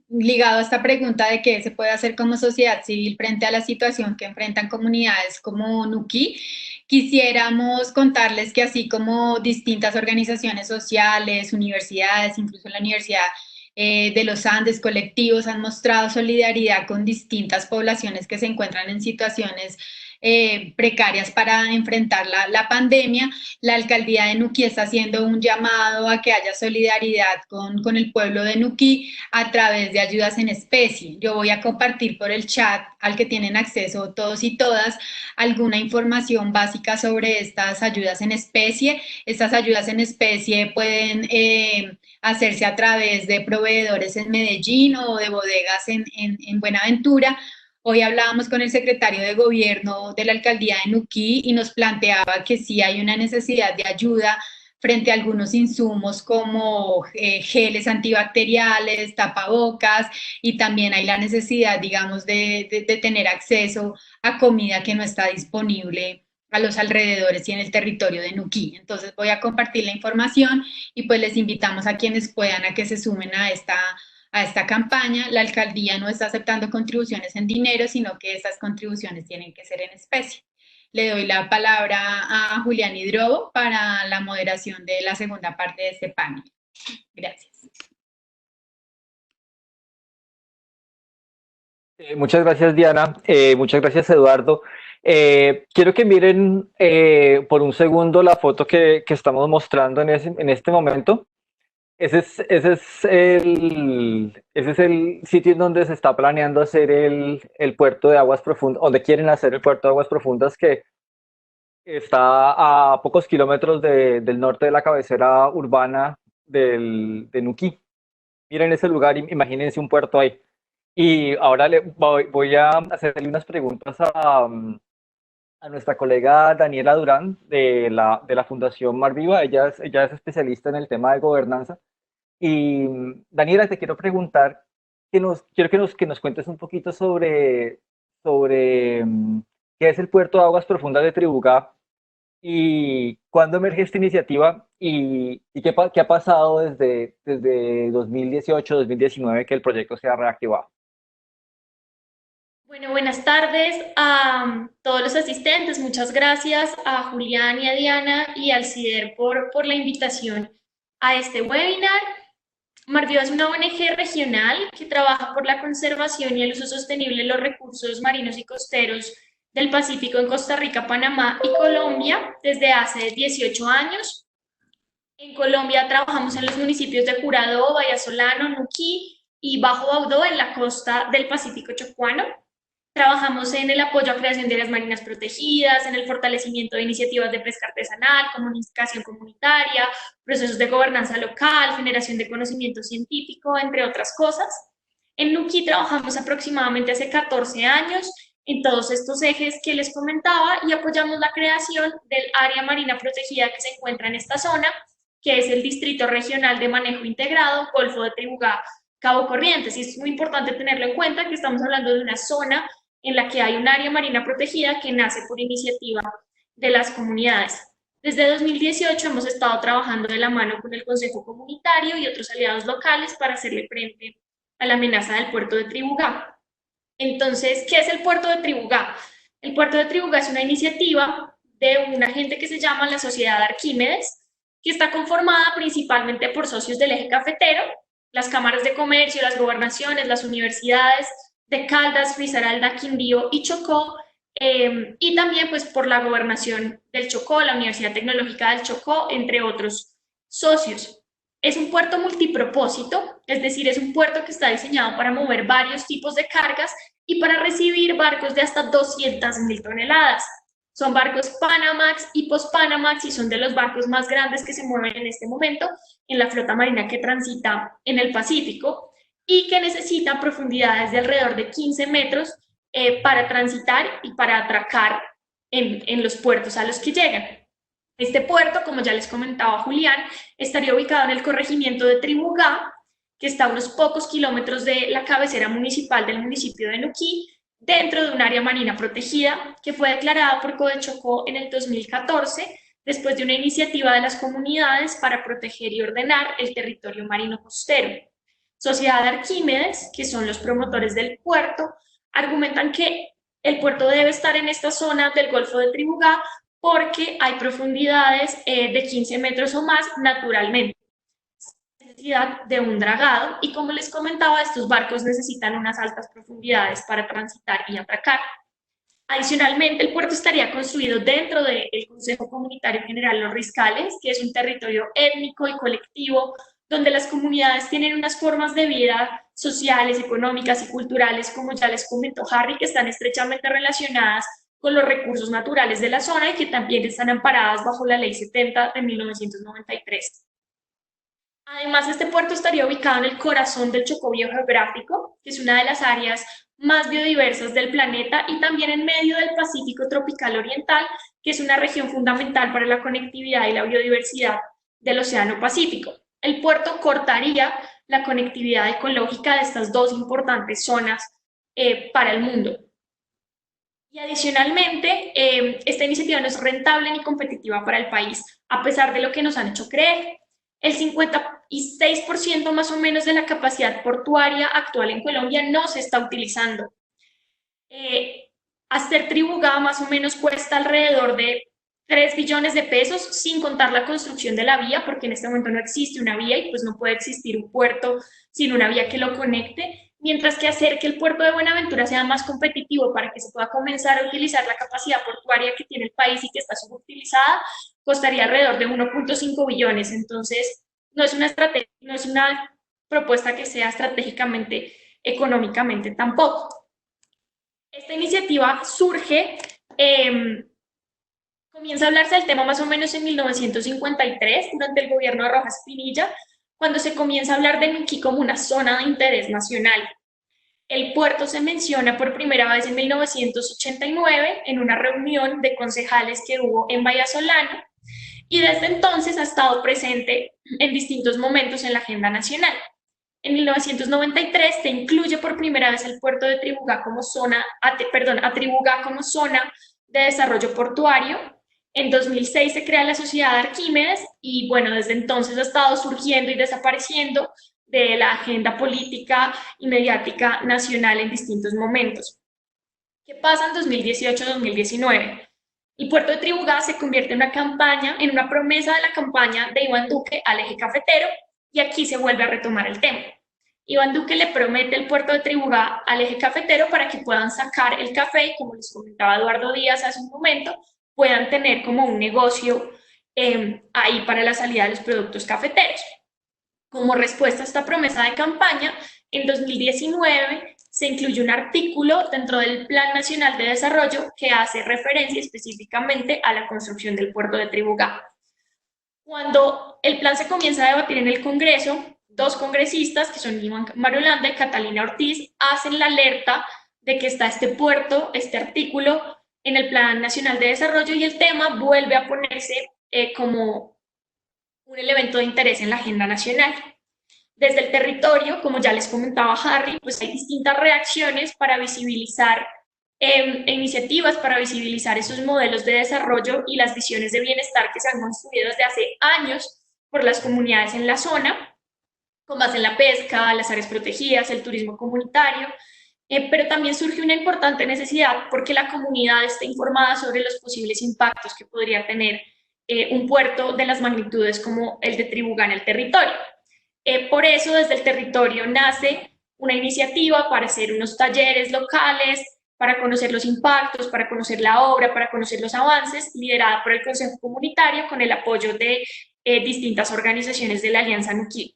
Ligado a esta pregunta de qué se puede hacer como sociedad civil frente a la situación que enfrentan comunidades como Nuquí, quisiéramos contarles que así como distintas organizaciones sociales, universidades, incluso la Universidad de los Andes, colectivos han mostrado solidaridad con distintas poblaciones que se encuentran en situaciones precarias para enfrentar la pandemia. La alcaldía de Nuquí está haciendo un llamado a que haya solidaridad con el pueblo de Nuquí a través de ayudas en especie. Yo voy a compartir por el chat al que tienen acceso todos y todas alguna información básica sobre estas ayudas en especie. Estas ayudas en especie pueden hacerse a través de proveedores en Medellín o de bodegas en Buenaventura. Hoy hablábamos con el secretario de gobierno de la alcaldía de Nuquí y nos planteaba que sí hay una necesidad de ayuda frente a algunos insumos como geles antibacteriales, tapabocas, y también hay la necesidad, digamos, de tener acceso a comida que no está disponible a los alrededores y en el territorio de Nuquí. Entonces voy a compartir la información y pues les invitamos a quienes puedan a que se sumen a esta campaña. La alcaldía no está aceptando contribuciones en dinero, sino que estas contribuciones tienen que ser en especie. Le doy la palabra a Julián Hidrobo para la moderación de la segunda parte de este panel. Gracias.
Muchas gracias, Diana. Muchas gracias, Eduardo. Quiero que miren por un segundo la foto que estamos mostrando en este momento. Ese es el sitio en donde se está planeando hacer el puerto de aguas profundas, donde quieren hacer el puerto de aguas profundas, que está a pocos kilómetros del norte de la cabecera urbana de Nuquí. Miren ese lugar, imagínense un puerto ahí. Y ahora voy a hacerle unas preguntas a nuestra colega Daniela Durán de la Fundación Mar Viva. Ella es especialista en el tema de gobernanza. Y Daniela, te quiero preguntar, quiero que nos cuentes un poquito sobre qué es el Puerto de Aguas Profundas de Tribugá y cuándo emerge esta iniciativa y qué ha pasado desde 2018-2019 que el proyecto se ha reactivado.
Bueno, buenas tardes a todos los asistentes. Muchas gracias a Julián y a Diana y al CIDER por la invitación a este webinar. Mar Viva es una ONG regional que trabaja por la conservación y el uso sostenible de los recursos marinos y costeros del Pacífico en Costa Rica, Panamá y Colombia desde hace 18 años. En Colombia trabajamos en los municipios de Curado, Vallasolano, Nuquí y Bajo Baudó en la costa del Pacífico chocuano. Trabajamos en el apoyo a creación de áreas marinas protegidas, en el fortalecimiento de iniciativas de pesca artesanal, comunicación comunitaria, procesos de gobernanza local, generación de conocimiento científico, entre otras cosas. En Nuquí trabajamos aproximadamente hace 14 años en todos estos ejes que les comentaba y apoyamos la creación del área marina protegida que se encuentra en esta zona, que es el Distrito Regional de Manejo Integrado, Golfo de Tribugá, Cabo Corrientes. Y es muy importante tenerlo en cuenta que estamos hablando de una zona en la que hay un área marina protegida que nace por iniciativa de las comunidades. Desde 2018 hemos estado trabajando de la mano con el Consejo Comunitario y otros aliados locales para hacerle frente a la amenaza del puerto de Tribugá. Entonces, ¿qué es el puerto de Tribugá? El puerto de Tribugá es una iniciativa de una gente que se llama la Sociedad Arquímedes, que está conformada principalmente por socios del eje cafetero, las cámaras de comercio, las gobernaciones, las universidades de Caldas, Risaralda, Quindío y Chocó, y también pues por la gobernación del Chocó, la Universidad Tecnológica del Chocó, entre otros socios. Es un puerto multipropósito, es decir, es un puerto que está diseñado para mover varios tipos de cargas y para recibir barcos de hasta 200.000 toneladas. Son barcos Panamax y Post-Panamax y son de los barcos más grandes que se mueven en este momento en la flota marina que transita en el Pacífico y que necesitan profundidades de alrededor de 15 metros para transitar y para atracar en los puertos a los que llegan. Este puerto, como ya les comentaba Julián, estaría ubicado en el corregimiento de Tribugá, que está a unos pocos kilómetros de la cabecera municipal del municipio de Nuquí, dentro de un área marina protegida que fue declarada por Codechocó en el 2014, después de una iniciativa de las comunidades para proteger y ordenar el territorio marino costero. Sociedad Arquímedes, que son los promotores del puerto, argumentan que el puerto debe estar en esta zona del Golfo de Tribugá porque hay profundidades de 15 metros o más naturalmente. Necesidad de un dragado y, como les comentaba, estos barcos necesitan unas altas profundidades para transitar y atracar. Adicionalmente, el puerto estaría construido dentro del Consejo Comunitario General Los Riscales, que es un territorio étnico y colectivo donde las comunidades tienen unas formas de vida sociales, económicas y culturales, como ya les comentó Harry, que están estrechamente relacionadas con los recursos naturales de la zona y que también están amparadas bajo la Ley 70 de 1993. Además, este puerto estaría ubicado en el corazón del Chocó biogeográfico, que es una de las áreas más biodiversas del planeta, y también en medio del Pacífico tropical oriental, que es una región fundamental para la conectividad y la biodiversidad del Océano Pacífico. El puerto cortaría la conectividad ecológica de estas dos importantes zonas para el mundo. Y adicionalmente, esta iniciativa no es rentable ni competitiva para el país, a pesar de lo que nos han hecho creer. El 56% más o menos de la capacidad portuaria actual en Colombia no se está utilizando. Hacer Tribugá más o menos cuesta alrededor de 3 billones de pesos, sin contar la construcción de la vía, porque en este momento no existe una vía y pues no puede existir un puerto sin una vía que lo conecte, mientras que hacer que el puerto de Buenaventura sea más competitivo para que se pueda comenzar a utilizar la capacidad portuaria que tiene el país y que está subutilizada, costaría alrededor de 1.5 billones. Entonces, no es una propuesta que sea estratégicamente, económicamente tampoco. Esta iniciativa surge, comienza a hablarse del tema más o menos en 1953, durante el gobierno de Rojas Pinilla, cuando se comienza a hablar de Nuquí como una zona de interés nacional. El puerto se menciona por primera vez en 1989 en una reunión de concejales que hubo en Vallasolano, y desde entonces ha estado presente en distintos momentos en la agenda nacional. En 1993 se incluye por primera vez el puerto de Tribugá como zona, a Tribugá como zona de desarrollo portuario. En 2006 se crea la Sociedad de Arquímedes y bueno, desde entonces ha estado surgiendo y desapareciendo de la agenda política y mediática nacional en distintos momentos. ¿Qué pasa en 2018-2019? El puerto de Tribugá se convierte en una promesa de la campaña de Iván Duque al eje cafetero, y aquí se vuelve a retomar el tema. Iván Duque le promete el puerto de Tribugá al eje cafetero para que puedan sacar el café y, como les comentaba Eduardo Díaz hace un momento, puedan tener como un negocio ahí para la salida de los productos cafeteros. Como respuesta a esta promesa de campaña, en 2019 se incluye un artículo dentro del Plan Nacional de Desarrollo que hace referencia específicamente a la construcción del puerto de Tribugá. Cuando el plan se comienza a debatir en el Congreso, dos congresistas, que son Iván Marulanda y Catalina Ortiz, hacen la alerta de que está este puerto, este artículo, en el Plan Nacional de Desarrollo, y el tema vuelve a ponerse como un elemento de interés en la agenda nacional. Desde el territorio, como ya les comentaba Harry, pues hay distintas reacciones para visibilizar iniciativas, para visibilizar esos modelos de desarrollo y las visiones de bienestar que se han construido desde hace años por las comunidades en la zona, con base en la pesca, las áreas protegidas, el turismo comunitario, pero también surge una importante necesidad porque la comunidad esté informada sobre los posibles impactos que podría tener un puerto de las magnitudes como el de Tribugá en el territorio. Por eso, desde el territorio nace una iniciativa para hacer unos talleres locales, para conocer los impactos, para conocer la obra, para conocer los avances, liderada por el Consejo Comunitario con el apoyo de distintas organizaciones de la Alianza Nuquí.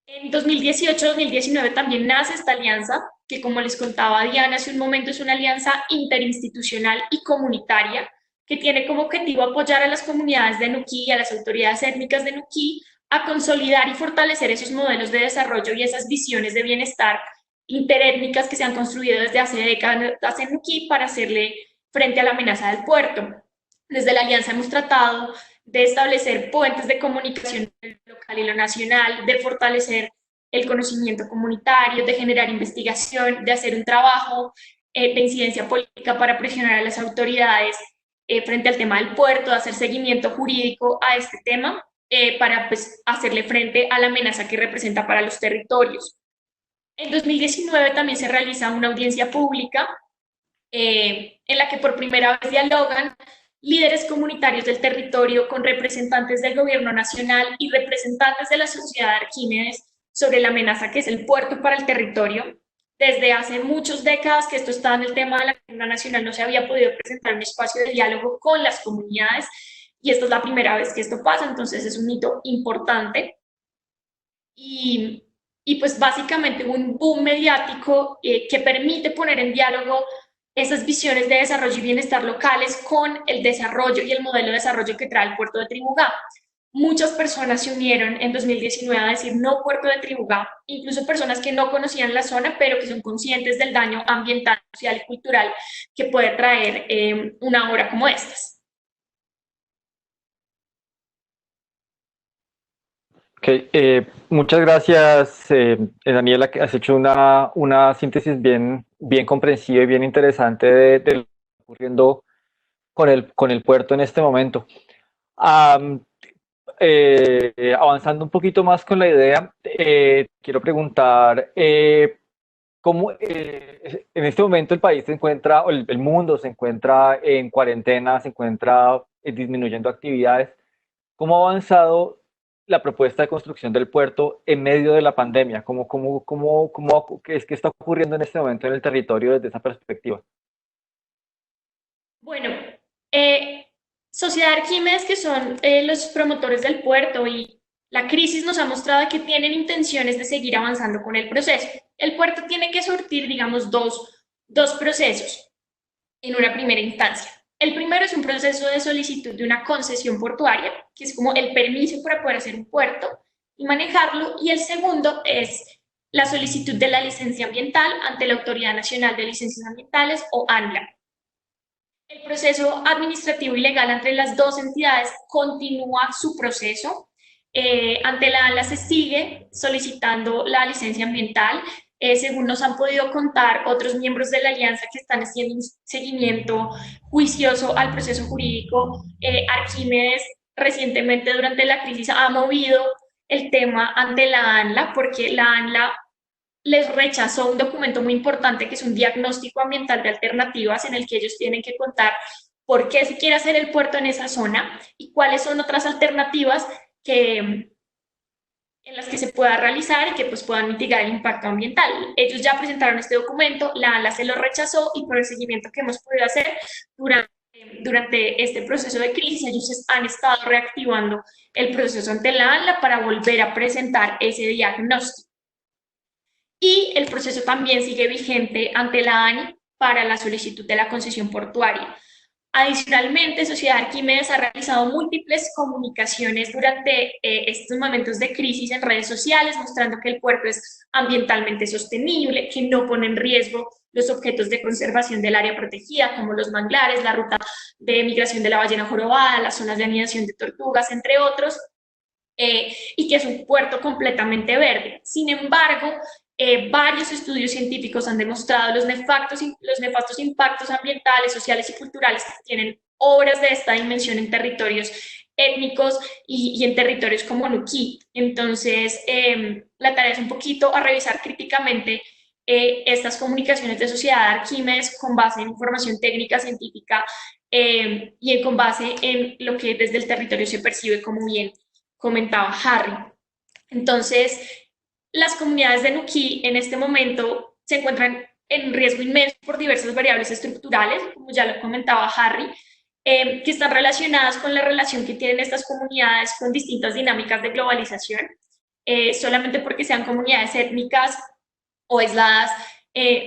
En 2018-2019 también nace esta alianza, que como les contaba Diana hace un momento, es una alianza interinstitucional y comunitaria que tiene como objetivo apoyar a las comunidades de Nuquí y a las autoridades étnicas de Nuquí a consolidar y fortalecer esos modelos de desarrollo y esas visiones de bienestar interétnicas que se han construido desde hace décadas en Nuquí para hacerle frente a la amenaza del puerto. Desde la alianza hemos tratado de establecer puentes de comunicación local y lo nacional, de fortalecer el conocimiento comunitario, de generar investigación, de hacer un trabajo de incidencia política para presionar a las autoridades frente al tema del puerto, de hacer seguimiento jurídico a este tema para pues, hacerle frente a la amenaza que representa para los territorios. En 2019 también se realiza una audiencia pública en la que por primera vez dialogan líderes comunitarios del territorio con representantes del gobierno nacional y representantes de la Sociedad de Arquímedes sobre la amenaza que es el puerto para el territorio. desde hace muchas décadas que esto está en el tema de la agenda nacional, no se había podido presentar un espacio de diálogo con las comunidades y esta es la primera vez que esto pasa, entonces es un hito importante. Y pues básicamente un boom mediático que permite poner en diálogo esas visiones de desarrollo y bienestar locales con el desarrollo y el modelo de desarrollo que trae el puerto de Tribugá. Muchas personas se unieron en 2019 a decir no puerto de Tribugá, incluso personas que no conocían la zona, pero que son conscientes del daño ambiental, social y cultural que puede traer una obra como estas.
Okay, muchas gracias, Daniela, que has hecho una síntesis bien comprensiva y bien interesante de lo que está ocurriendo con el puerto en este momento. Avanzando un poquito más con la idea, quiero preguntar, ¿cómo en este momento el país se encuentra, o el mundo se encuentra en cuarentena, se encuentra disminuyendo actividades? ¿Cómo ha avanzado la propuesta de construcción del puerto en medio de la pandemia? ¿Qué es que está ocurriendo en este momento en el territorio desde esa perspectiva?
Bueno, Sociedad Arquímedes, que son los promotores del puerto y la crisis nos ha mostrado que tienen intenciones de seguir avanzando con el proceso. El puerto tiene que surtir, digamos, dos procesos en una primera instancia. El primero es un proceso de solicitud de una concesión portuaria, que es como el permiso para poder hacer un puerto y manejarlo, y el segundo es la solicitud de la licencia ambiental ante la Autoridad Nacional de Licencias Ambientales o ANLA. El proceso administrativo y legal entre las dos entidades continúa su proceso. Ante la ANLA se sigue solicitando la licencia ambiental. Según nos han podido contar otros miembros de la alianza que están haciendo un seguimiento juicioso al proceso jurídico, Arquímedes recientemente durante la crisis ha movido el tema ante la ANLA porque la ANLA les rechazó un documento muy importante que es un diagnóstico ambiental de alternativas en el que ellos tienen que contar por qué se quiere hacer el puerto en esa zona y cuáles son otras alternativas en las que se pueda realizar y que pues puedan mitigar el impacto ambiental. Ellos ya presentaron este documento, la ANLA se lo rechazó y por el seguimiento que hemos podido hacer durante este proceso de crisis, ellos han estado reactivando el proceso ante la ANLA para volver a presentar ese diagnóstico. Y el proceso también sigue vigente ante la ANI para la solicitud de la concesión portuaria. Adicionalmente, Sociedad Arquímedes ha realizado múltiples comunicaciones durante estos momentos de crisis en redes sociales, mostrando que el puerto es ambientalmente sostenible, que no pone en riesgo los objetos de conservación del área protegida, como los manglares, la ruta de migración de la ballena jorobada, las zonas de anidación de tortugas, entre otros, y que es un puerto completamente verde. Sin embargo, varios estudios científicos han demostrado los nefastos impactos ambientales, sociales y culturales que tienen obras de esta dimensión en territorios étnicos y en territorios como Nuquí. Entonces, la tarea es un poquito a revisar críticamente estas comunicaciones de Sociedad Arquímedes con base en información técnica, científica y con base en lo que desde el territorio se percibe, como bien comentaba Harry. Entonces, las comunidades de Nuquí en este momento se encuentran en riesgo inmenso por diversas variables estructurales, como ya lo comentaba Harry, que están relacionadas con la relación que tienen estas comunidades con distintas dinámicas de globalización. Solamente porque sean comunidades étnicas o aisladas,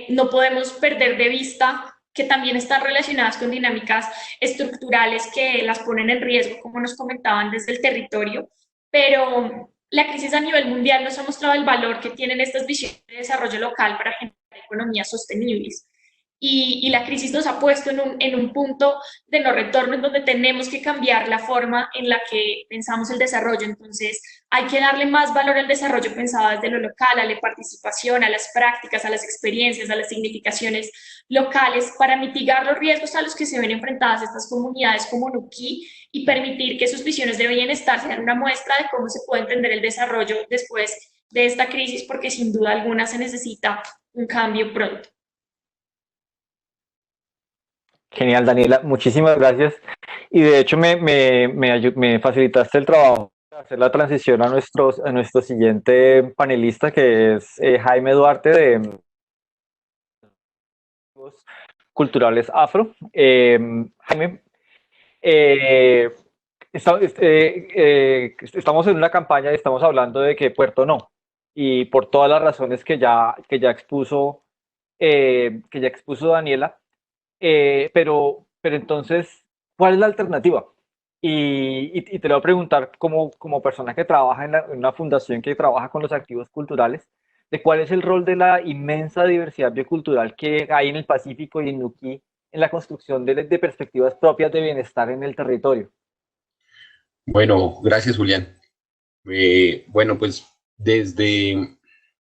no podemos perder de vista que también están relacionadas con dinámicas estructurales que las ponen en riesgo, como nos comentaban desde el territorio, pero la crisis a nivel mundial nos ha mostrado el valor que tienen estas visiones de desarrollo local para generar economías sostenibles. Y la crisis nos ha puesto en un punto de no retorno en donde tenemos que cambiar la forma en la que pensamos el desarrollo. Entonces, hay que darle más valor al desarrollo pensado desde lo local, a la participación, a las prácticas, a las experiencias, a las significaciones locales para mitigar los riesgos a los que se ven enfrentadas estas comunidades como Nuquí y permitir que sus visiones de bienestar sean una muestra de cómo se puede entender el desarrollo después de esta crisis, porque sin duda alguna se necesita un cambio pronto.
Genial, Daniela, muchísimas gracias. Y de hecho me facilitaste el trabajo de hacer la transición a nuestro siguiente panelista, que es Jaime Duarte culturales afro. Jaime, estamos en una campaña y estamos hablando de que Puerto no, y por todas las razones que ya expuso Daniela, pero entonces, ¿cuál es la alternativa? Y te lo voy a preguntar como persona que trabaja en una fundación que trabaja con los activos culturales, de cuál es el rol de la inmensa diversidad biocultural que hay en el Pacífico y en Nuquí en la construcción de perspectivas propias de bienestar en el territorio.
Bueno, gracias, Julián. Bueno, pues desde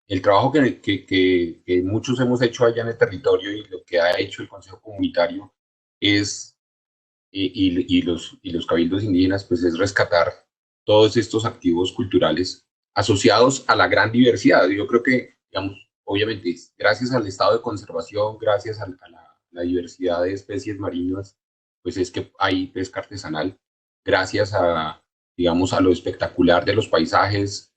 el trabajo que muchos hemos hecho allá en el territorio y lo que ha hecho el Consejo Comunitario es, y los cabildos indígenas, pues es rescatar todos estos activos culturales asociados a la gran diversidad. Yo creo que, digamos, obviamente, gracias al estado de conservación, gracias a la diversidad de especies marinas, pues es que hay pesca artesanal, gracias a, digamos, a lo espectacular de los paisajes,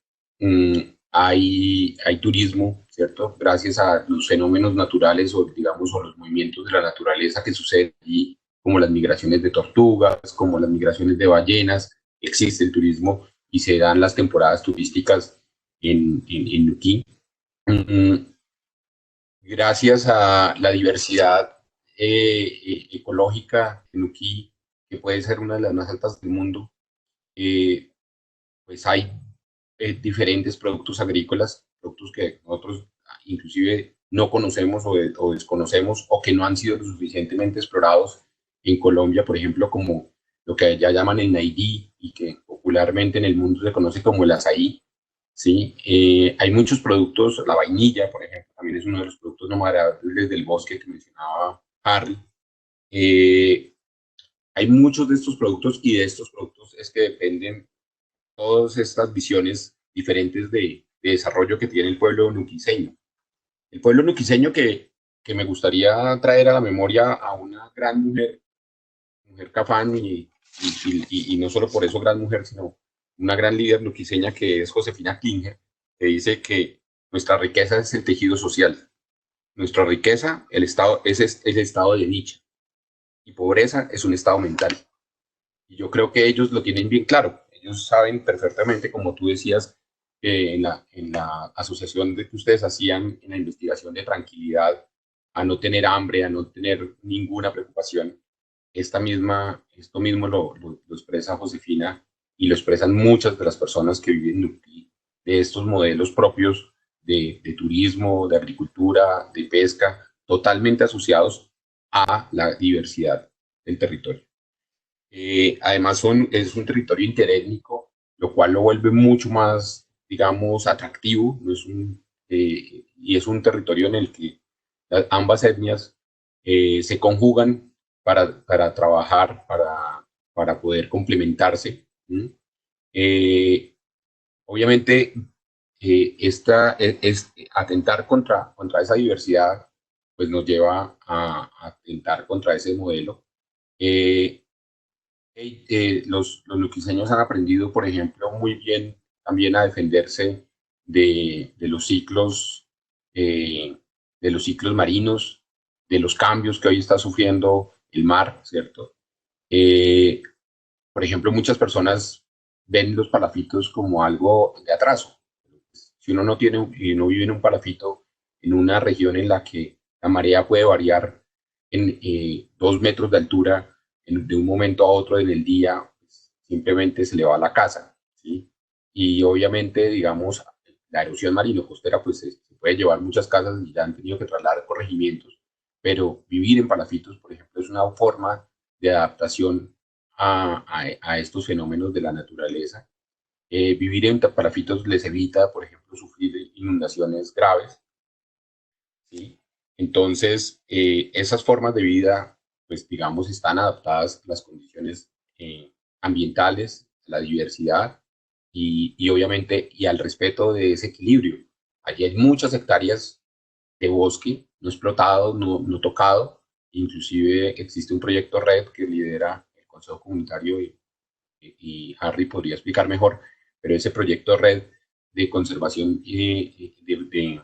hay turismo, ¿cierto? Gracias a los fenómenos naturales o, digamos, o los movimientos de la naturaleza que suceden allí, como las migraciones de tortugas, como las migraciones de ballenas, existe el turismo y se dan las temporadas turísticas en Nuquí. Gracias a la diversidad ecológica de Nuquí, que puede ser una de las más altas del mundo, pues hay diferentes productos agrícolas, productos que nosotros inclusive no conocemos o desconocemos o que no han sido lo suficientemente explorados en Colombia, por ejemplo, como lo que allá llaman el naidí y que popularmente en el mundo se conoce como el azaí, ¿sí? Hay muchos productos, la vainilla, por ejemplo, también es uno de los productos no maderables del bosque que mencionaba Harry. Hay muchos de estos productos y de estos productos es que dependen todas estas visiones diferentes de desarrollo que tiene el pueblo nuquiseño. El pueblo nuquiseño que me gustaría traer a la memoria a una gran mujer Cafán, y no solo por eso gran mujer, sino una gran líder nuquiseña que es Josefina Klinger, que dice que nuestra riqueza es el tejido social. Nuestra riqueza, el estado, es el estado de dicha. Y pobreza es un estado mental. Y yo creo que ellos lo tienen bien claro. Ellos saben perfectamente, como tú decías, en la asociación que ustedes hacían en la investigación de tranquilidad, a no tener hambre, a no tener ninguna preocupación. Esto mismo lo expresa Josefina y lo expresan muchas de las personas que viven de estos modelos propios de turismo, de agricultura, de pesca, totalmente asociados a la diversidad del territorio. Además es un territorio interétnico, lo cual lo vuelve mucho más, digamos, atractivo, y es un territorio en el que ambas etnias se conjugan para trabajar, para poder complementarse. Obviamente, atentar contra esa diversidad, pues nos lleva a atentar contra ese modelo. Los nuquiseños han aprendido, por ejemplo, muy bien también a defenderse de los ciclos marinos, de los cambios que hoy está sufriendo el mar, ¿cierto? Por ejemplo, muchas personas ven los palafitos como algo de atraso. Si uno no vive en un palafito, en una región en la que la marea puede variar en 2 metros de altura, de un momento a otro en el día, pues, simplemente se le va a la casa, ¿sí? Y obviamente, digamos, la erosión marino-costera, pues se puede llevar muchas casas y ya han tenido que trasladar corregimientos, pero vivir en palafitos, por ejemplo, es una forma de adaptación a estos fenómenos de la naturaleza. Vivir en palafitos les evita, por ejemplo, sufrir inundaciones graves, ¿sí? Entonces, esas formas de vida, pues digamos, están adaptadas a las condiciones ambientales, a la diversidad y obviamente y al respeto de ese equilibrio. Allí hay muchas hectáreas de bosque no explotado, no tocado. Inclusive existe un proyecto RED que lidera el Consejo Comunitario y Harry podría explicar mejor, pero ese proyecto RED de conservación de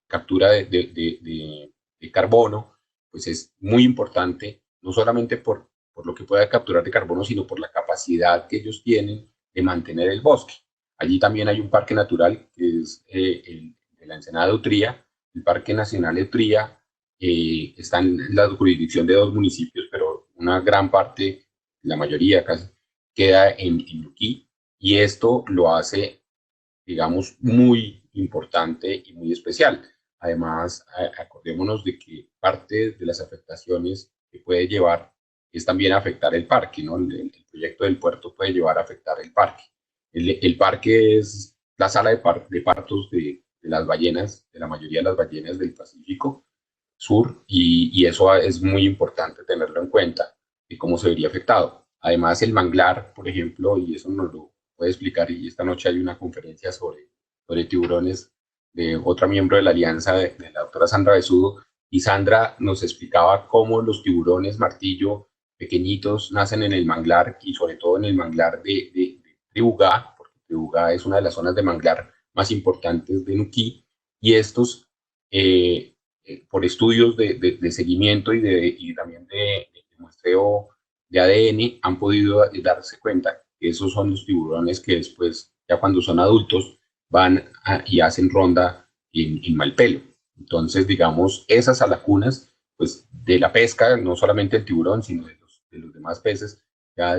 captura de carbono,
pues es muy importante, no solamente por lo que pueda capturar de carbono, sino por la capacidad que ellos tienen de mantener el bosque. Allí también hay un parque natural, que es el de la Ensenada de Utría, el Parque Nacional de Utría. Está en la jurisdicción de 2 municipios, pero una gran parte, la mayoría casi, queda en Nuquí, y esto lo hace, digamos, muy importante y muy especial. Además, acordémonos de que parte de las afectaciones que puede llevar es también afectar el parque, ¿no? El proyecto del puerto puede llevar a afectar el parque. El parque es la sala de partos de las ballenas, de la mayoría de las ballenas del Pacífico Sur, y eso es muy importante tenerlo en cuenta, de cómo se vería afectado. Además, el manglar, por ejemplo, y eso nos lo puede explicar, y esta noche hay una conferencia sobre tiburones de otra miembro de la alianza, de la doctora Sandra Besudo, y Sandra nos explicaba cómo los tiburones martillo pequeñitos nacen en el manglar, y sobre todo en el manglar de Tribugá, porque Tribugá es una de las zonas de manglar más importantes de Nuquí, y estos, por estudios de seguimiento y también de muestreo de ADN, han podido darse cuenta que esos son los tiburones que después, ya cuando son adultos, van y hacen ronda en Malpelo. Entonces, digamos, esas alacunas, pues, de la pesca, no solamente el tiburón, sino de los demás peces, ya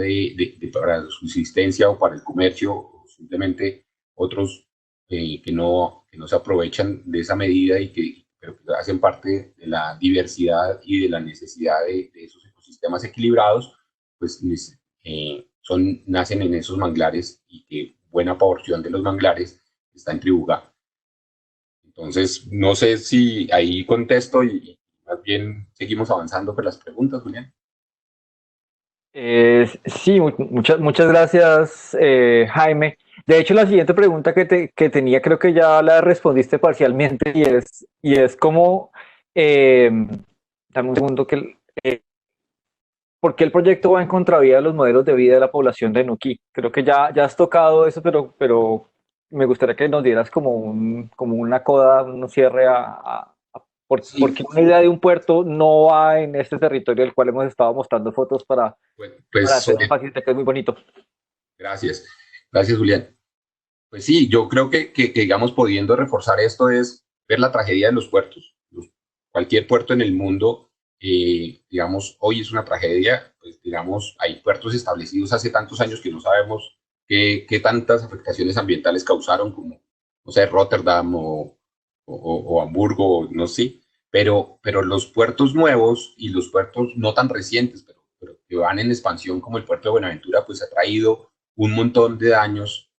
para la subsistencia o para el comercio, o simplemente otros que no se aprovechan de esa medida pero que hacen parte de la diversidad y de la necesidad de esos ecosistemas equilibrados, pues nacen en esos manglares, y que buena porción de los manglares está en Tribugá. Entonces, no sé si ahí contesto, y más bien seguimos avanzando por las preguntas, Julián.
Sí, muchas gracias, Jaime. De hecho, la siguiente pregunta que tenía, creo que ya la respondiste parcialmente, y es cómo, dame un segundo, ¿por qué el proyecto va en contravía de los modelos de vida de la población de Nuquí? Creo que ya has tocado eso, pero me gustaría que nos dieras como una coda, un cierre ¿por qué una idea de un puerto no va en este territorio del cual hemos estado mostrando fotos para hacer un paciente que es muy bonito?
Gracias, Julián. Pues sí, yo creo que digamos, pudiendo reforzar esto, es ver la tragedia de los puertos. Cualquier puerto en el mundo, digamos, hoy es una tragedia. Pues, digamos, hay puertos establecidos hace tantos años que no sabemos qué tantas afectaciones ambientales causaron, como, no sé, Rotterdam o Hamburgo, no sé, pero los puertos nuevos y los puertos no tan recientes, pero que van en expansión, como el puerto de Buenaventura, pues ha traído un montón de daños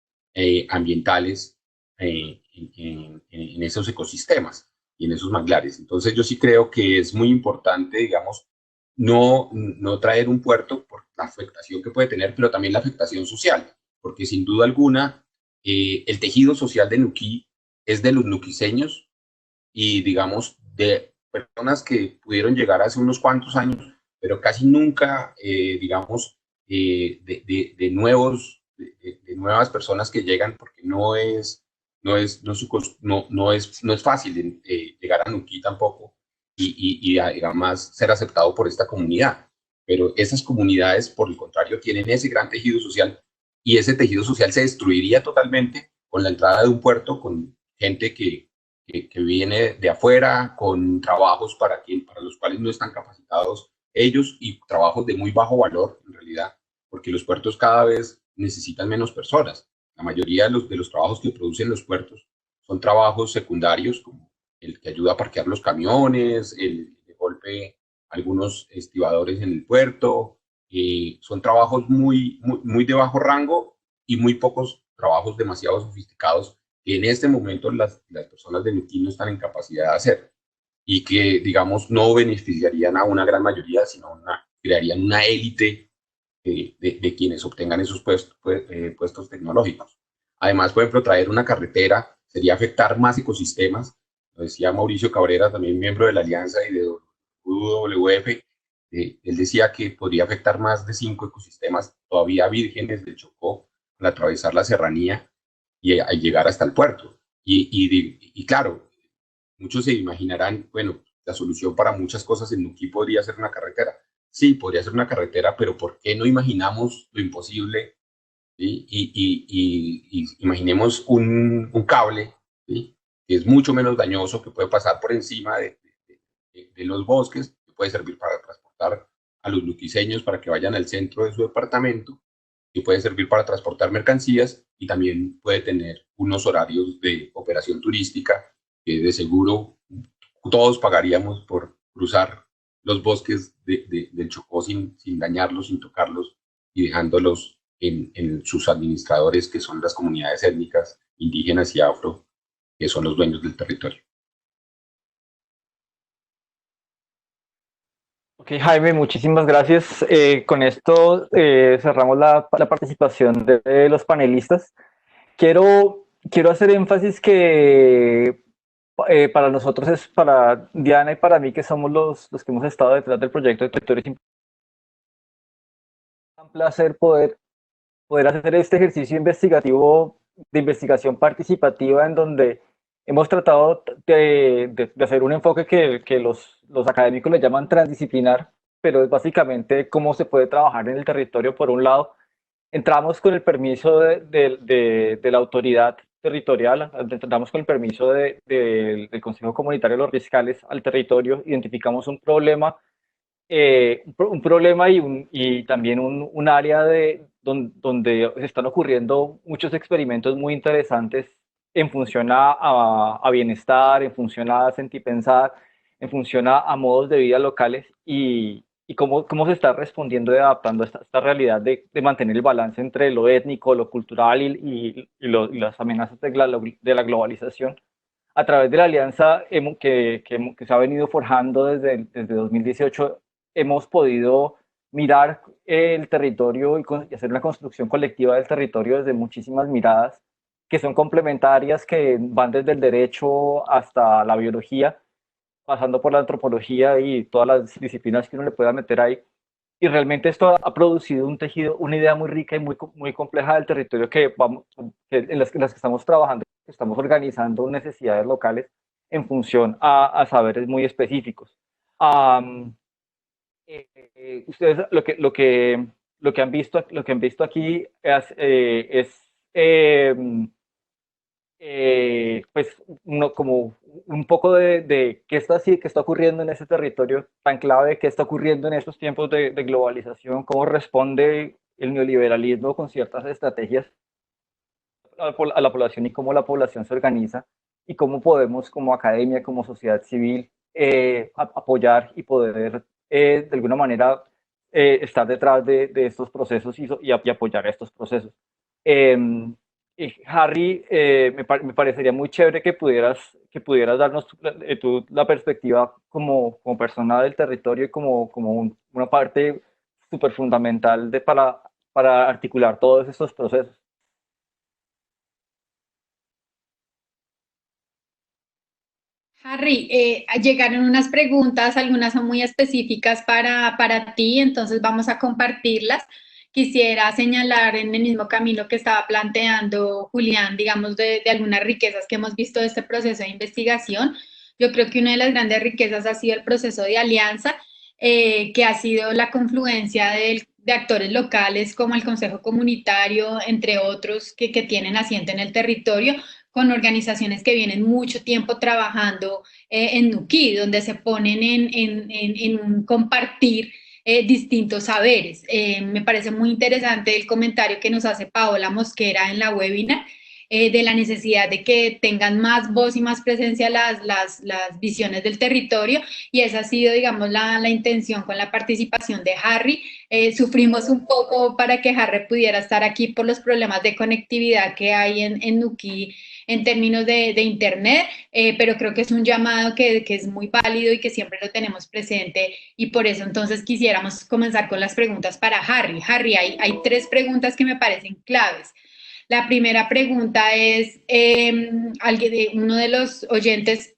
ambientales en esos ecosistemas y en esos manglares. Entonces yo sí creo que es muy importante, digamos, no traer un puerto por la afectación que puede tener, pero también la afectación social, porque sin duda alguna el tejido social de Nuquí es de los nuquiseños, y, digamos, de personas que pudieron llegar hace unos cuantos años, pero casi nunca, digamos, de nuevas personas que llegan, porque no es fácil llegar a Nuquí tampoco, y además ser aceptado por esta comunidad. Pero esas comunidades, por el contrario, tienen ese gran tejido social, y ese tejido social se destruiría totalmente con la entrada de un puerto, con gente que viene de afuera, con trabajos para los cuales no están capacitados ellos, y trabajos de muy bajo valor, en realidad, porque los puertos cada vez necesitan menos personas. La mayoría de los trabajos que producen los puertos son trabajos secundarios, como el que ayuda a parquear los camiones, el de golpe algunos estibadores en el puerto. Son trabajos muy de bajo rango, y muy pocos trabajos demasiado sofisticados que en este momento las personas de Nuquí no están en capacidad de hacer, y que, digamos, no beneficiarían a una gran mayoría, sino crearían una élite de quienes obtengan esos puestos tecnológicos. Además, por ejemplo, traer una carretera sería afectar más ecosistemas. Lo decía Mauricio Cabrera, también miembro de la Alianza y de WWF. Él decía que podría afectar más de 5 ecosistemas todavía vírgenes del Chocó al atravesar la serranía y a llegar hasta el puerto. Y claro, muchos se imaginarán, bueno, la solución para muchas cosas en Nuquí podría ser una carretera. Sí, podría ser una carretera, pero ¿por qué no imaginamos lo imposible? ¿Sí? Y imaginemos un cable, ¿sí? Que es mucho menos dañoso, que puede pasar por encima de los bosques, que puede servir para transportar a los luquiseños para que vayan al centro de su departamento, que puede servir para transportar mercancías y también puede tener unos horarios de operación turística que de seguro todos pagaríamos por cruzar los bosques del Chocó sin dañarlos, sin tocarlos y dejándolos en sus administradores, que son las comunidades étnicas, indígenas y afro, que son los dueños del territorio.
Ok, Jaime, muchísimas gracias. Con esto cerramos la participación de los panelistas. Quiero hacer énfasis que para nosotros, para Diana y para mí, que somos los que hemos estado detrás del proyecto de Territorios, es un placer poder hacer este ejercicio investigativo, de investigación participativa, en donde hemos tratado de hacer un enfoque que los académicos le llaman transdisciplinar, pero es básicamente cómo se puede trabajar en el territorio. Por un lado, entramos con el permiso de la autoridad territorial, entramos con el permiso del Consejo Comunitario de los Riscales al territorio, identificamos un problema y también un área donde se están ocurriendo muchos experimentos muy interesantes en función a bienestar, en función a sentir pensar, en función a modos de vida locales y cómo se está respondiendo y adaptando a esta realidad de mantener el balance entre lo étnico, lo cultural y las amenazas de la globalización. A través de la alianza que se ha venido forjando desde 2018, hemos podido mirar el territorio y hacer una construcción colectiva del territorio desde muchísimas miradas que son complementarias, que van desde el derecho hasta la biología, pasando por la antropología y todas las disciplinas que uno le pueda meter ahí. Y realmente esto ha producido un tejido, una idea muy rica y muy compleja del territorio en las que estamos trabajando, que estamos organizando necesidades locales en función a saberes muy específicos. Ustedes lo que han visto aquí pues como un poco de qué está ocurriendo en ese territorio tan clave, qué está ocurriendo en estos tiempos de globalización, cómo responde el neoliberalismo con ciertas estrategias a la población y cómo la población se organiza y cómo podemos como academia, como sociedad civil, apoyar y poder de alguna manera estar detrás de estos procesos y apoyar estos procesos. Harry, me parecería muy chévere que pudieras darnos la perspectiva como persona del territorio y como una parte súper fundamental para articular todos estos procesos.
Harry, llegaron unas preguntas, algunas son muy específicas para ti, entonces vamos a compartirlas. Quisiera señalar en el mismo camino que estaba planteando Julián, digamos, de algunas riquezas que hemos visto de este proceso de investigación. Yo creo que una de las grandes riquezas ha sido el proceso de alianza, que ha sido la confluencia de actores locales como el Consejo Comunitario, entre otros, que tienen asiento en el territorio, con organizaciones que vienen mucho tiempo trabajando en Nuquí, donde se ponen en un compartir distintos saberes. Me parece muy interesante el comentario que nos hace Paola Mosquera en la webinar, de la necesidad de que tengan más voz y más presencia las visiones del territorio, y esa ha sido, digamos, la intención con la participación de Harry. Sufrimos un poco para que Harry pudiera estar aquí por los problemas de conectividad que hay en Nuquí en términos de internet, pero creo que es un llamado que es muy válido y que siempre lo tenemos presente, y por eso entonces quisiéramos comenzar con las preguntas para Harry. Harry, hay 3 preguntas que me parecen claves. La primera pregunta es, uno de los oyentes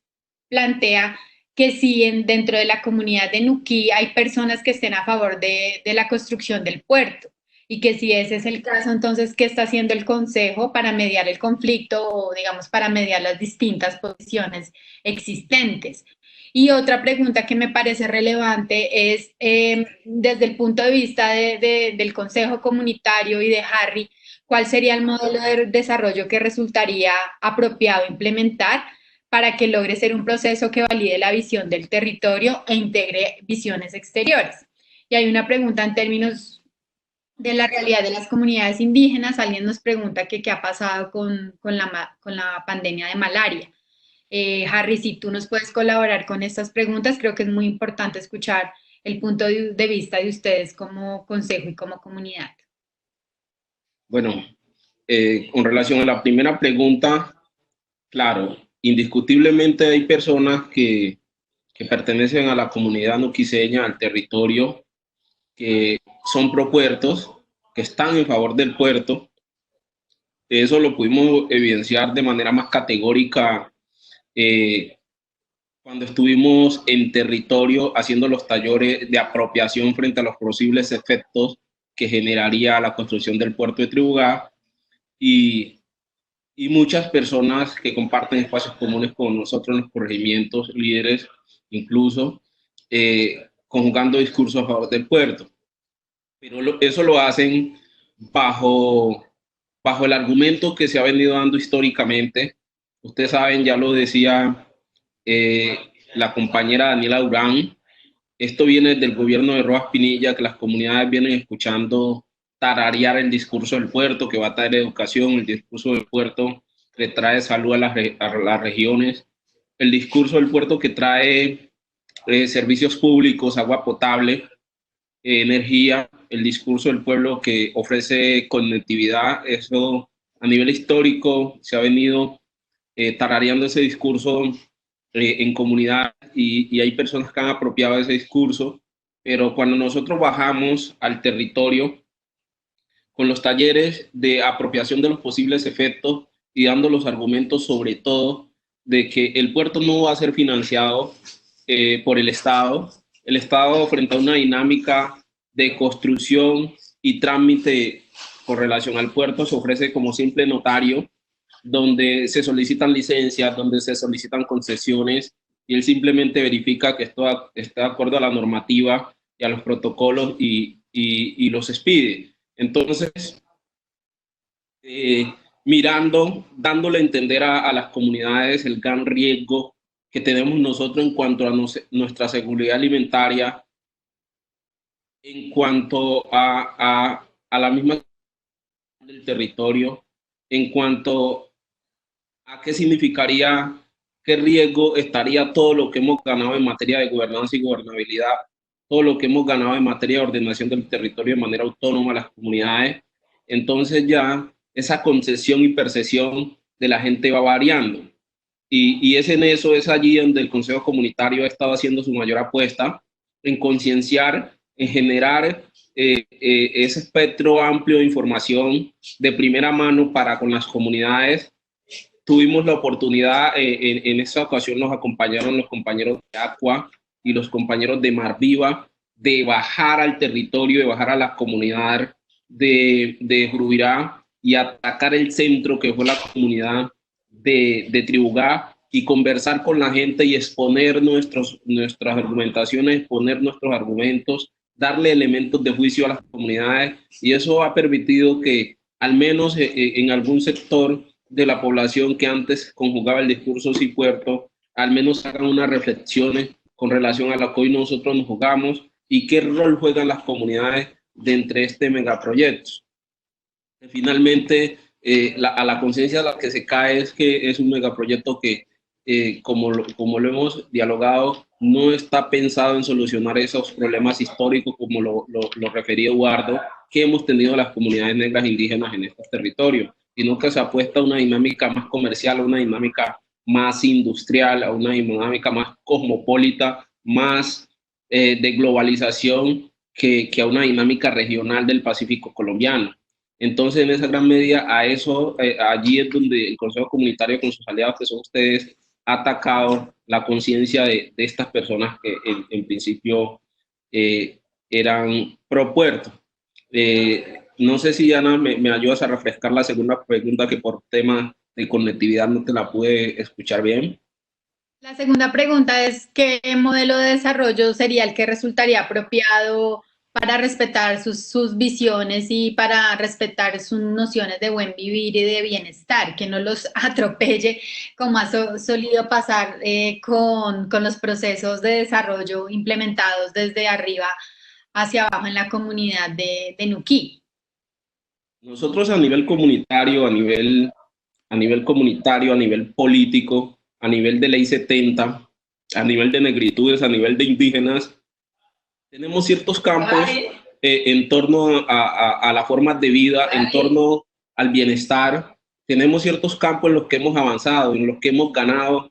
plantea que si dentro de la comunidad de Nuquí hay personas que estén a favor de la construcción del puerto, y que si ese es el caso, entonces, ¿qué está haciendo el Consejo para mediar el conflicto o, digamos, para mediar las distintas posiciones existentes? Y otra pregunta que me parece relevante es, desde el punto de vista del Consejo Comunitario y de Harry, ¿cuál sería el modelo de desarrollo que resultaría apropiado implementar para que logre ser un proceso que valide la visión del territorio e integre visiones exteriores? Y hay una pregunta en términos de la realidad de las comunidades indígenas. Alguien nos pregunta que qué ha pasado con la pandemia de malaria. Harry, si tú nos puedes colaborar con estas preguntas, creo que es muy importante escuchar el punto de vista de ustedes como consejo y como comunidad.
Bueno, con relación a la primera pregunta, claro, indiscutiblemente hay personas que pertenecen a la comunidad nuquiseña, al territorio, que son propuertos, que están en favor del puerto. Eso lo pudimos evidenciar de manera más categórica cuando estuvimos en territorio haciendo los talleres de apropiación frente a los posibles efectos que generaría la construcción del puerto de Tribugá, y muchas personas que comparten espacios comunes con nosotros en los corregimientos, líderes incluso, conjugando discursos a favor del puerto. Pero eso lo hacen bajo el argumento que se ha venido dando históricamente. Ustedes saben, ya lo decía la compañera Daniela Durán, esto viene del gobierno de Rojas Pinilla, que las comunidades vienen escuchando tararear el discurso del puerto, que va a traer educación, el discurso del puerto que trae salud a las regiones, el discurso del puerto que trae servicios públicos, agua potable, energía, el discurso del pueblo que ofrece conectividad. Eso a nivel histórico se ha venido tarareando ese discurso en comunidad, y hay personas que han apropiado ese discurso, pero cuando nosotros bajamos al territorio con los talleres de apropiación de los posibles efectos y dando los argumentos sobre todo de que el puerto no va a ser financiado por el Estado frente a una dinámica de construcción y trámite con relación al puerto se ofrece como simple notario, donde se solicitan licencias, donde se solicitan concesiones, y él simplemente verifica que esto está de acuerdo a la normativa y a los protocolos y los expide. Entonces, dándole a entender a las comunidades el gran riesgo que tenemos nosotros en cuanto a nuestra seguridad alimentaria, en cuanto a la misma del territorio, en cuanto a qué significaría, qué riesgo estaría todo lo que hemos ganado en materia de gobernanza y gobernabilidad, todo lo que hemos ganado en materia de ordenación del territorio de manera autónoma a las comunidades. Entonces ya esa concesión y percepción de la gente va variando. Y es allí donde el Consejo Comunitario ha estado haciendo su mayor apuesta, en concienciar, en generar ese espectro amplio de información de primera mano para con las comunidades. Tuvimos la oportunidad, en esta ocasión nos acompañaron los compañeros de Aqua y los compañeros de Mar Viva, de bajar al territorio, de bajar a la comunidad de Jurubirá y atacar el centro que fue la comunidad de Tribugá, y conversar con la gente y exponer nuestras argumentaciones, exponer nuestros argumentos, darle elementos de juicio a las comunidades, y eso ha permitido que al menos en algún sector de la población que antes conjugaba el discurso sí puerto, al menos hagan unas reflexiones con relación a lo que hoy nosotros nos jugamos y qué rol juegan las comunidades de entre este megaproyecto. Finalmente, a la conciencia a la que se cae es que es un megaproyecto que, como lo hemos dialogado, no está pensado en solucionar esos problemas históricos, como lo refería Eduardo, que hemos tenido las comunidades negras indígenas en estos territorios, sino que se apuesta a una dinámica más comercial, a una dinámica más industrial, a una dinámica más cosmopolita, más de globalización, que a una dinámica regional del Pacífico colombiano. Entonces, en esa gran medida, allí es donde el Consejo Comunitario, con sus aliados que son ustedes, ha atacado la conciencia de estas personas que en principio eran pro puerto. No sé si, Ana, me ayudas a refrescar la segunda pregunta, que por tema de conectividad no te la pude escuchar bien.
La segunda pregunta es, ¿qué modelo de desarrollo sería el que resultaría apropiado para respetar sus visiones y para respetar sus nociones de buen vivir y de bienestar, que no los atropelle como ha solido pasar con los procesos de desarrollo implementados desde arriba hacia abajo en la comunidad de Nuquí?
Nosotros a nivel comunitario, a nivel político, a nivel de ley 70, a nivel de negritudes, a nivel de indígenas, tenemos ciertos campos en torno a las formas de vida, en torno al bienestar. Tenemos ciertos campos en los que hemos avanzado, en los que hemos ganado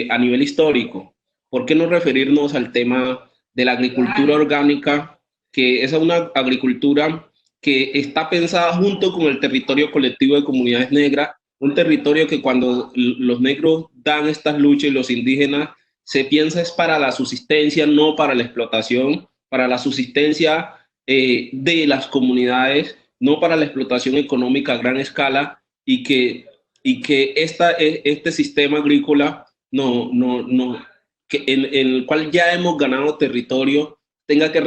a nivel histórico. ¿Por qué no referirnos al tema de la agricultura orgánica, que es una agricultura que está pensada junto con el territorio colectivo de comunidades negras, un territorio que cuando los negros dan estas luchas y los indígenas, se piensa es para la subsistencia, no para la explotación, para la subsistencia de las comunidades, no para la explotación económica a gran escala, y que este sistema agrícola en el cual ya hemos ganado territorio tenga que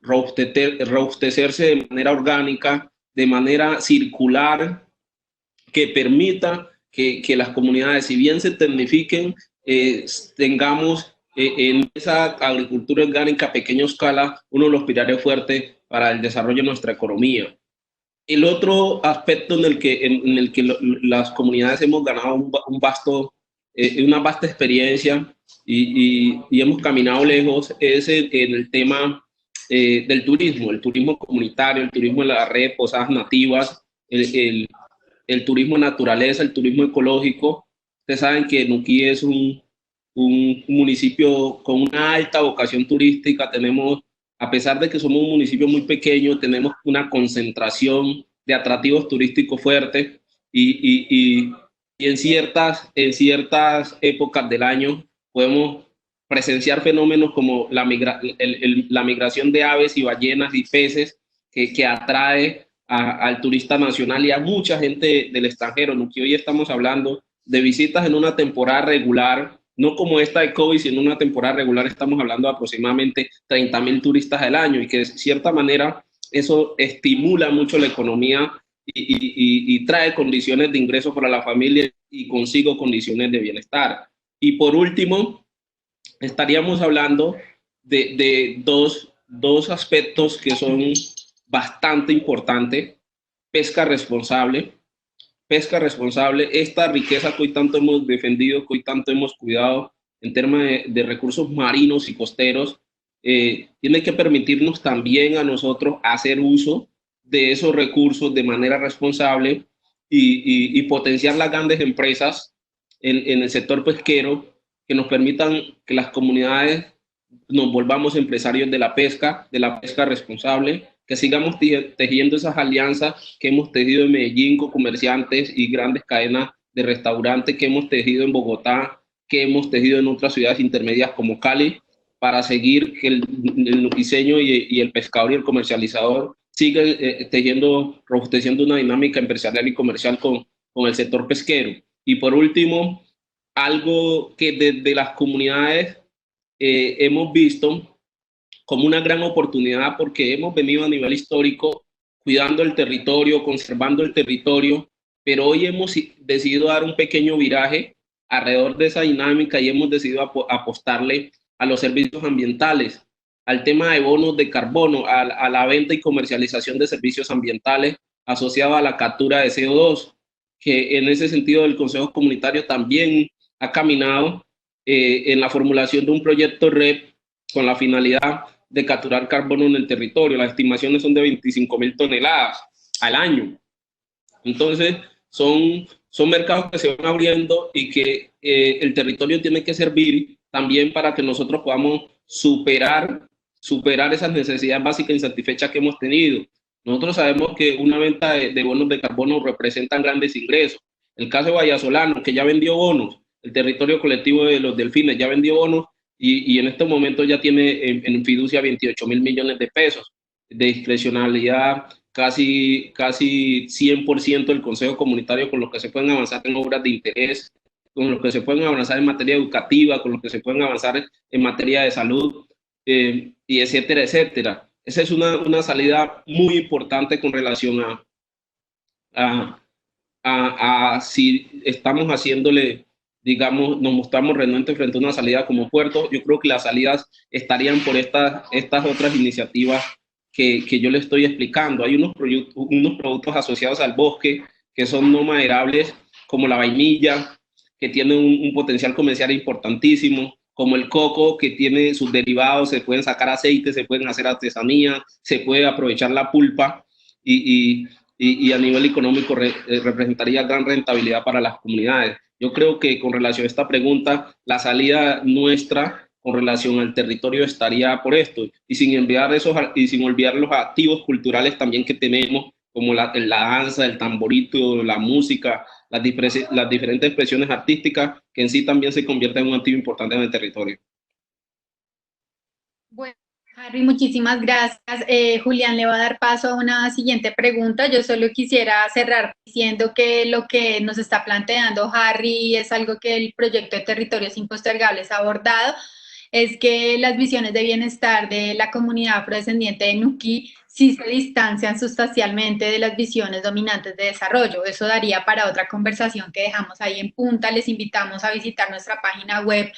robustecerse de manera orgánica, de manera circular, que permita que las comunidades, si bien se tecnifiquen, tengamos en esa agricultura orgánica a pequeña escala uno de los pilares fuertes para el desarrollo de nuestra economía. El otro aspecto en el que las comunidades hemos ganado una vasta experiencia y hemos caminado lejos es en el tema del turismo, el turismo comunitario, el turismo en las redes posadas nativas, el turismo naturaleza, el turismo ecológico. Ustedes saben que Nuquí es un municipio con una alta vocación turística. Tenemos, a pesar de que somos un municipio muy pequeño, tenemos una concentración de atractivos turísticos fuertes y en ciertas épocas del año podemos presenciar fenómenos como la migración de aves y ballenas y peces que atrae al turista nacional y a mucha gente del extranjero. ¿No? Que hoy estamos hablando de visitas en una temporada regular, no como esta de COVID, sino en una temporada regular estamos hablando de aproximadamente 30,000 turistas al año, y que de cierta manera eso estimula mucho la economía y trae condiciones de ingreso para la familia y consigo condiciones de bienestar. Y por último, estaríamos hablando de dos aspectos que son bastante importantes. Pesca responsable. Pesca responsable, esta riqueza que hoy tanto hemos defendido, que hoy tanto hemos cuidado en temas de recursos marinos y costeros, tiene que permitirnos también a nosotros hacer uso de esos recursos de manera responsable y potenciar las grandes empresas en el sector pesquero que nos permitan que las comunidades nos volvamos empresarios de la pesca responsable, que sigamos tejiendo esas alianzas que hemos tejido en Medellín con comerciantes y grandes cadenas de restaurantes, que hemos tejido en Bogotá, que hemos tejido en otras ciudades intermedias como Cali, para seguir que el nuquiseño y el pescador y el comercializador sigan robusteciendo una dinámica empresarial y comercial con el sector pesquero. Y por último, algo que desde las comunidades hemos visto como una gran oportunidad, porque hemos venido a nivel histórico cuidando el territorio, conservando el territorio, pero hoy hemos decidido dar un pequeño viraje alrededor de esa dinámica y hemos decidido apostarle a los servicios ambientales, al tema de bonos de carbono, a la venta y comercialización de servicios ambientales asociados a la captura de CO2, que en ese sentido el Consejo Comunitario también ha caminado en la formulación de un proyecto REP con la finalidad de capturar carbono en el territorio. Las estimaciones son de 25,000 toneladas al año. Entonces, son mercados que se van abriendo y que el territorio tiene que servir también para que nosotros podamos superar esas necesidades básicas insatisfechas que hemos tenido. Nosotros sabemos que una venta de bonos de carbono representan grandes ingresos. El caso de Vallasolano, que ya vendió bonos, el territorio colectivo de los Delfines ya vendió bonos y en este momento ya tiene en fiducia 28,000 millones de pesos de discrecionalidad, casi 100% del Consejo Comunitario, con lo que se pueden avanzar en obras de interés con los que se pueden avanzar en materia educativa, con los que se pueden avanzar en materia de salud, y etcétera, etcétera. Esa es una salida muy importante con relación a si estamos haciéndole, digamos, nos mostramos renuentes frente a una salida como puerto. Yo creo que las salidas estarían por estas otras iniciativas que yo le estoy explicando. Hay unos productos asociados al bosque que son no maderables, como la vainilla, que tiene un potencial comercial importantísimo, como el coco, que tiene sus derivados, se pueden sacar aceite, se pueden hacer artesanía, se puede aprovechar la pulpa y a nivel económico representaría gran rentabilidad para las comunidades. Yo creo que con relación a esta pregunta, la salida nuestra con relación al territorio estaría por esto, y sin olvidar los activos culturales también que tenemos, como la danza, el tamborito, la música, las diferentes expresiones artísticas, que en sí también se convierten en un activo importante en el territorio.
Bueno, Harry, muchísimas gracias. Julián le va a dar paso a una siguiente pregunta. Yo solo quisiera cerrar diciendo que lo que nos está planteando Harry es algo que el proyecto de Territorios Impostergables ha abordado, es que las visiones de bienestar de la comunidad afrodescendiente de Nuquí sí se distancian sustancialmente de las visiones dominantes de desarrollo. Eso daría para otra conversación que dejamos ahí en punta. Les invitamos a visitar nuestra página web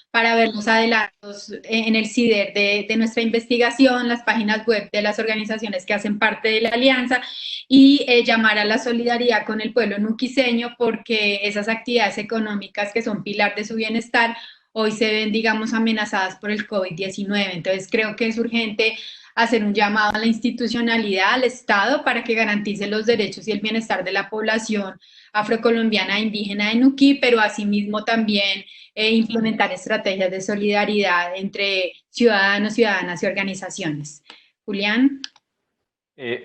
para ver los adelantos en el CIDER de nuestra investigación, las páginas web de las organizaciones que hacen parte de la alianza, y llamar a la solidaridad con el pueblo nuquiseño, porque esas actividades económicas que son pilar de su bienestar hoy se ven, digamos, amenazadas por el COVID-19. Entonces creo que es urgente hacer un llamado a la institucionalidad, al Estado, para que garantice los derechos y el bienestar de la población afrocolombiana e indígena de Nuquí, pero asimismo también implementar estrategias de solidaridad entre ciudadanos, ciudadanas y organizaciones. Julián.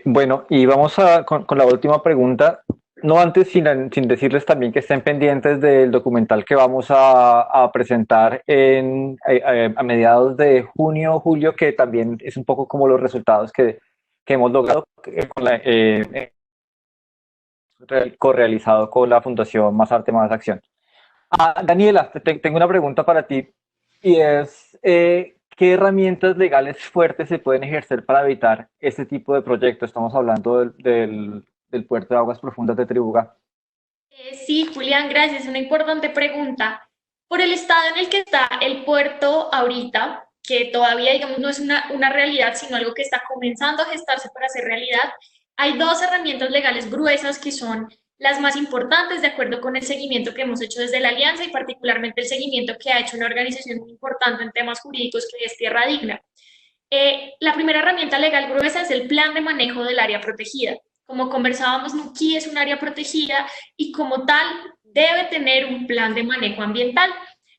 Bueno, y vamos con la última pregunta. No antes, sin decirles también que estén pendientes del documental que vamos a presentar a mediados de junio o julio, que también es un poco como los resultados que hemos logrado correalizado con la Fundación Más Arte, Más Acción. Daniela, tengo una pregunta para ti, y es, ¿qué herramientas legales fuertes se pueden ejercer para evitar este tipo de proyectos? Estamos hablando del puerto de aguas profundas de Tribuga.
Sí, Julián, gracias. Es una importante pregunta. Por el estado en el que está el puerto ahorita, que todavía, digamos, no es una realidad, sino algo que está comenzando a gestarse para ser realidad, hay dos herramientas legales gruesas que son las más importantes de acuerdo con el seguimiento que hemos hecho desde la Alianza, y particularmente el seguimiento que ha hecho una organización muy importante en temas jurídicos, que es Tierra Digna. La primera herramienta legal gruesa es el Plan de Manejo del Área Protegida. Como conversábamos, Nuquí es un área protegida y como tal debe tener un plan de manejo ambiental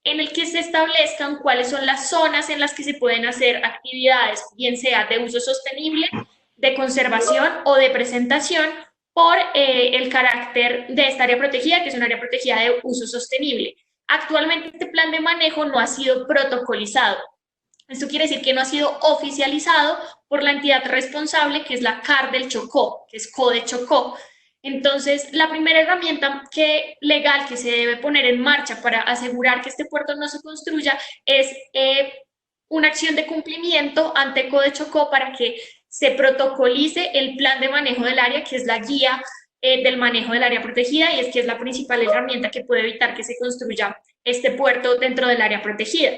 en el que se establezcan cuáles son las zonas en las que se pueden hacer actividades, bien sea de uso sostenible, de conservación o de presentación, por el carácter de esta área protegida, que es un área protegida de uso sostenible. Actualmente este plan de manejo no ha sido protocolizado. Esto quiere decir que no ha sido oficializado por la entidad responsable, que es la CAR del Chocó, que es CODE Chocó. Entonces, la primera herramienta legal que se debe poner en marcha para asegurar que este puerto no se construya es una acción de cumplimiento ante CODE Chocó para que se protocolice el plan de manejo del área, que es la guía del manejo del área protegida, y es que es la principal herramienta que puede evitar que se construya este puerto dentro del área protegida.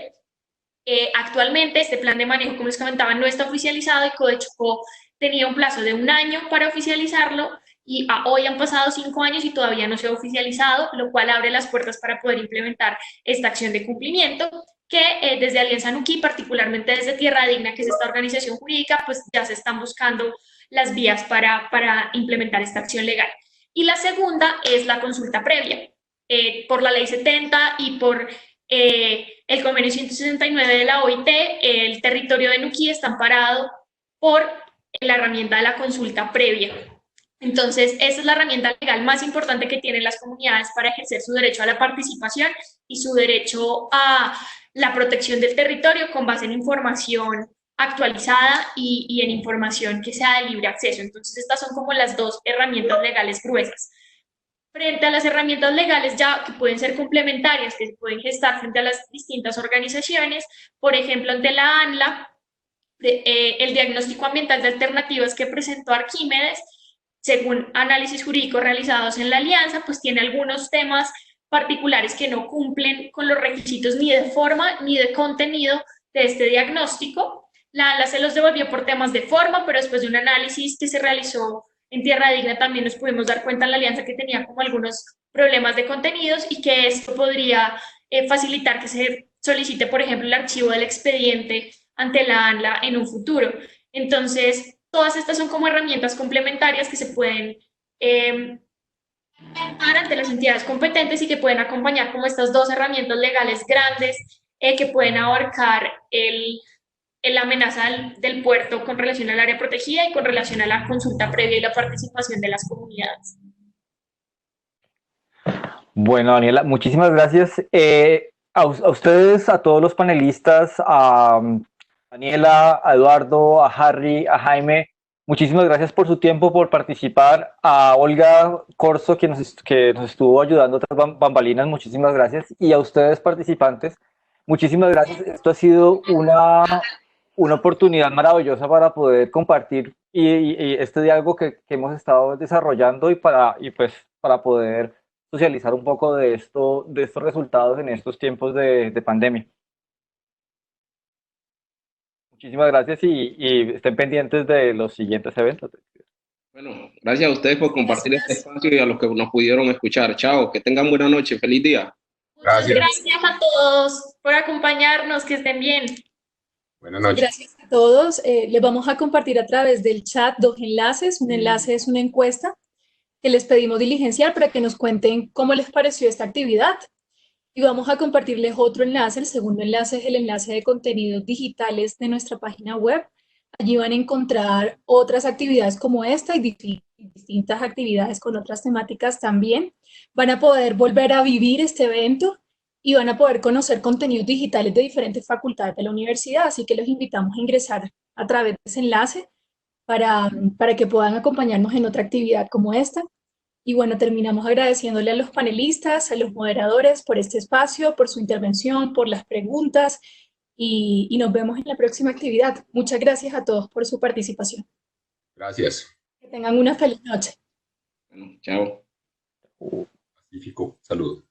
Actualmente este plan de manejo, como les comentaba, no está oficializado, y CODE Chocó tenía un plazo de 1 año para oficializarlo, y hoy han pasado 5 años y todavía no se ha oficializado, lo cual abre las puertas para poder implementar esta acción de cumplimiento, que desde Alianza Nuquí, particularmente desde Tierra Digna, que es esta organización jurídica, pues ya se están buscando las vías para implementar esta acción legal. Y la segunda es la consulta previa. Por la Ley 70 y por el Convenio 169 de la OIT, el territorio de Nuquí está amparado por la herramienta de la consulta previa. Entonces, esa es la herramienta legal más importante que tienen las comunidades para ejercer su derecho a la participación y su derecho a la protección del territorio con base en información actualizada y en información que sea de libre acceso. Entonces, estas son como las dos herramientas legales gruesas. frente a las herramientas legales ya que pueden ser complementarias, que se pueden gestar frente a las distintas organizaciones, por ejemplo, ante la ANLA, el diagnóstico ambiental de alternativas que presentó Arquímedes, según análisis jurídicos realizados en la alianza, pues tiene algunos temas particulares que no cumplen con los requisitos ni de forma ni de contenido de este diagnóstico. La ANLA se los devolvió por temas de forma, pero después de un análisis que se realizó en Tierra Digna también nos pudimos dar cuenta en la alianza que tenía como algunos problemas de contenidos y que esto podría facilitar que se solicite, por ejemplo, el archivo del expediente ante la ANLA en un futuro. Entonces, todas estas son como herramientas complementarias que se pueden ante las entidades competentes y que pueden acompañar como estas dos herramientas legales grandes que pueden abarcar la amenaza del puerto con relación al área protegida y con relación a la consulta previa y la participación de las comunidades.
Bueno, Daniela, muchísimas gracias. A ustedes, a todos los panelistas, a Daniela, a Eduardo, a Harry, a Jaime, muchísimas gracias por su tiempo, por participar. A Olga Corso, que nos estuvo ayudando tras bambalinas, muchísimas gracias. Y a ustedes, participantes, muchísimas gracias. Esto ha sido una oportunidad maravillosa para poder compartir y este diálogo que hemos estado desarrollando y pues para poder socializar un poco de estos resultados en estos tiempos de pandemia. Muchísimas gracias y estén pendientes de los siguientes eventos.
Bueno, gracias a ustedes por compartir este espacio y a los que nos pudieron escuchar. Chao, que tengan buena noche, feliz día.
Muchas gracias a todos por acompañarnos, que estén bien.
Buenas noches.
Gracias a todos. Les vamos a compartir a través del chat dos enlaces. Un enlace es una encuesta que les pedimos diligenciar para que nos cuenten cómo les pareció esta actividad. Y vamos a compartirles otro enlace. El segundo enlace es el enlace de contenidos digitales de nuestra página web. Allí van a encontrar otras actividades como esta y distintas actividades con otras temáticas también. Van a poder volver a vivir este evento y van a poder conocer contenidos digitales de diferentes facultades de la universidad. Así que los invitamos a ingresar a través de ese enlace para que puedan acompañarnos en otra actividad como esta. Y bueno, terminamos agradeciéndole a los panelistas, a los moderadores por este espacio, por su intervención, por las preguntas y nos vemos en la próxima actividad. Muchas gracias a todos por su participación.
Gracias.
Que tengan una feliz noche.
Bueno, chao.
Pacífico, saludos.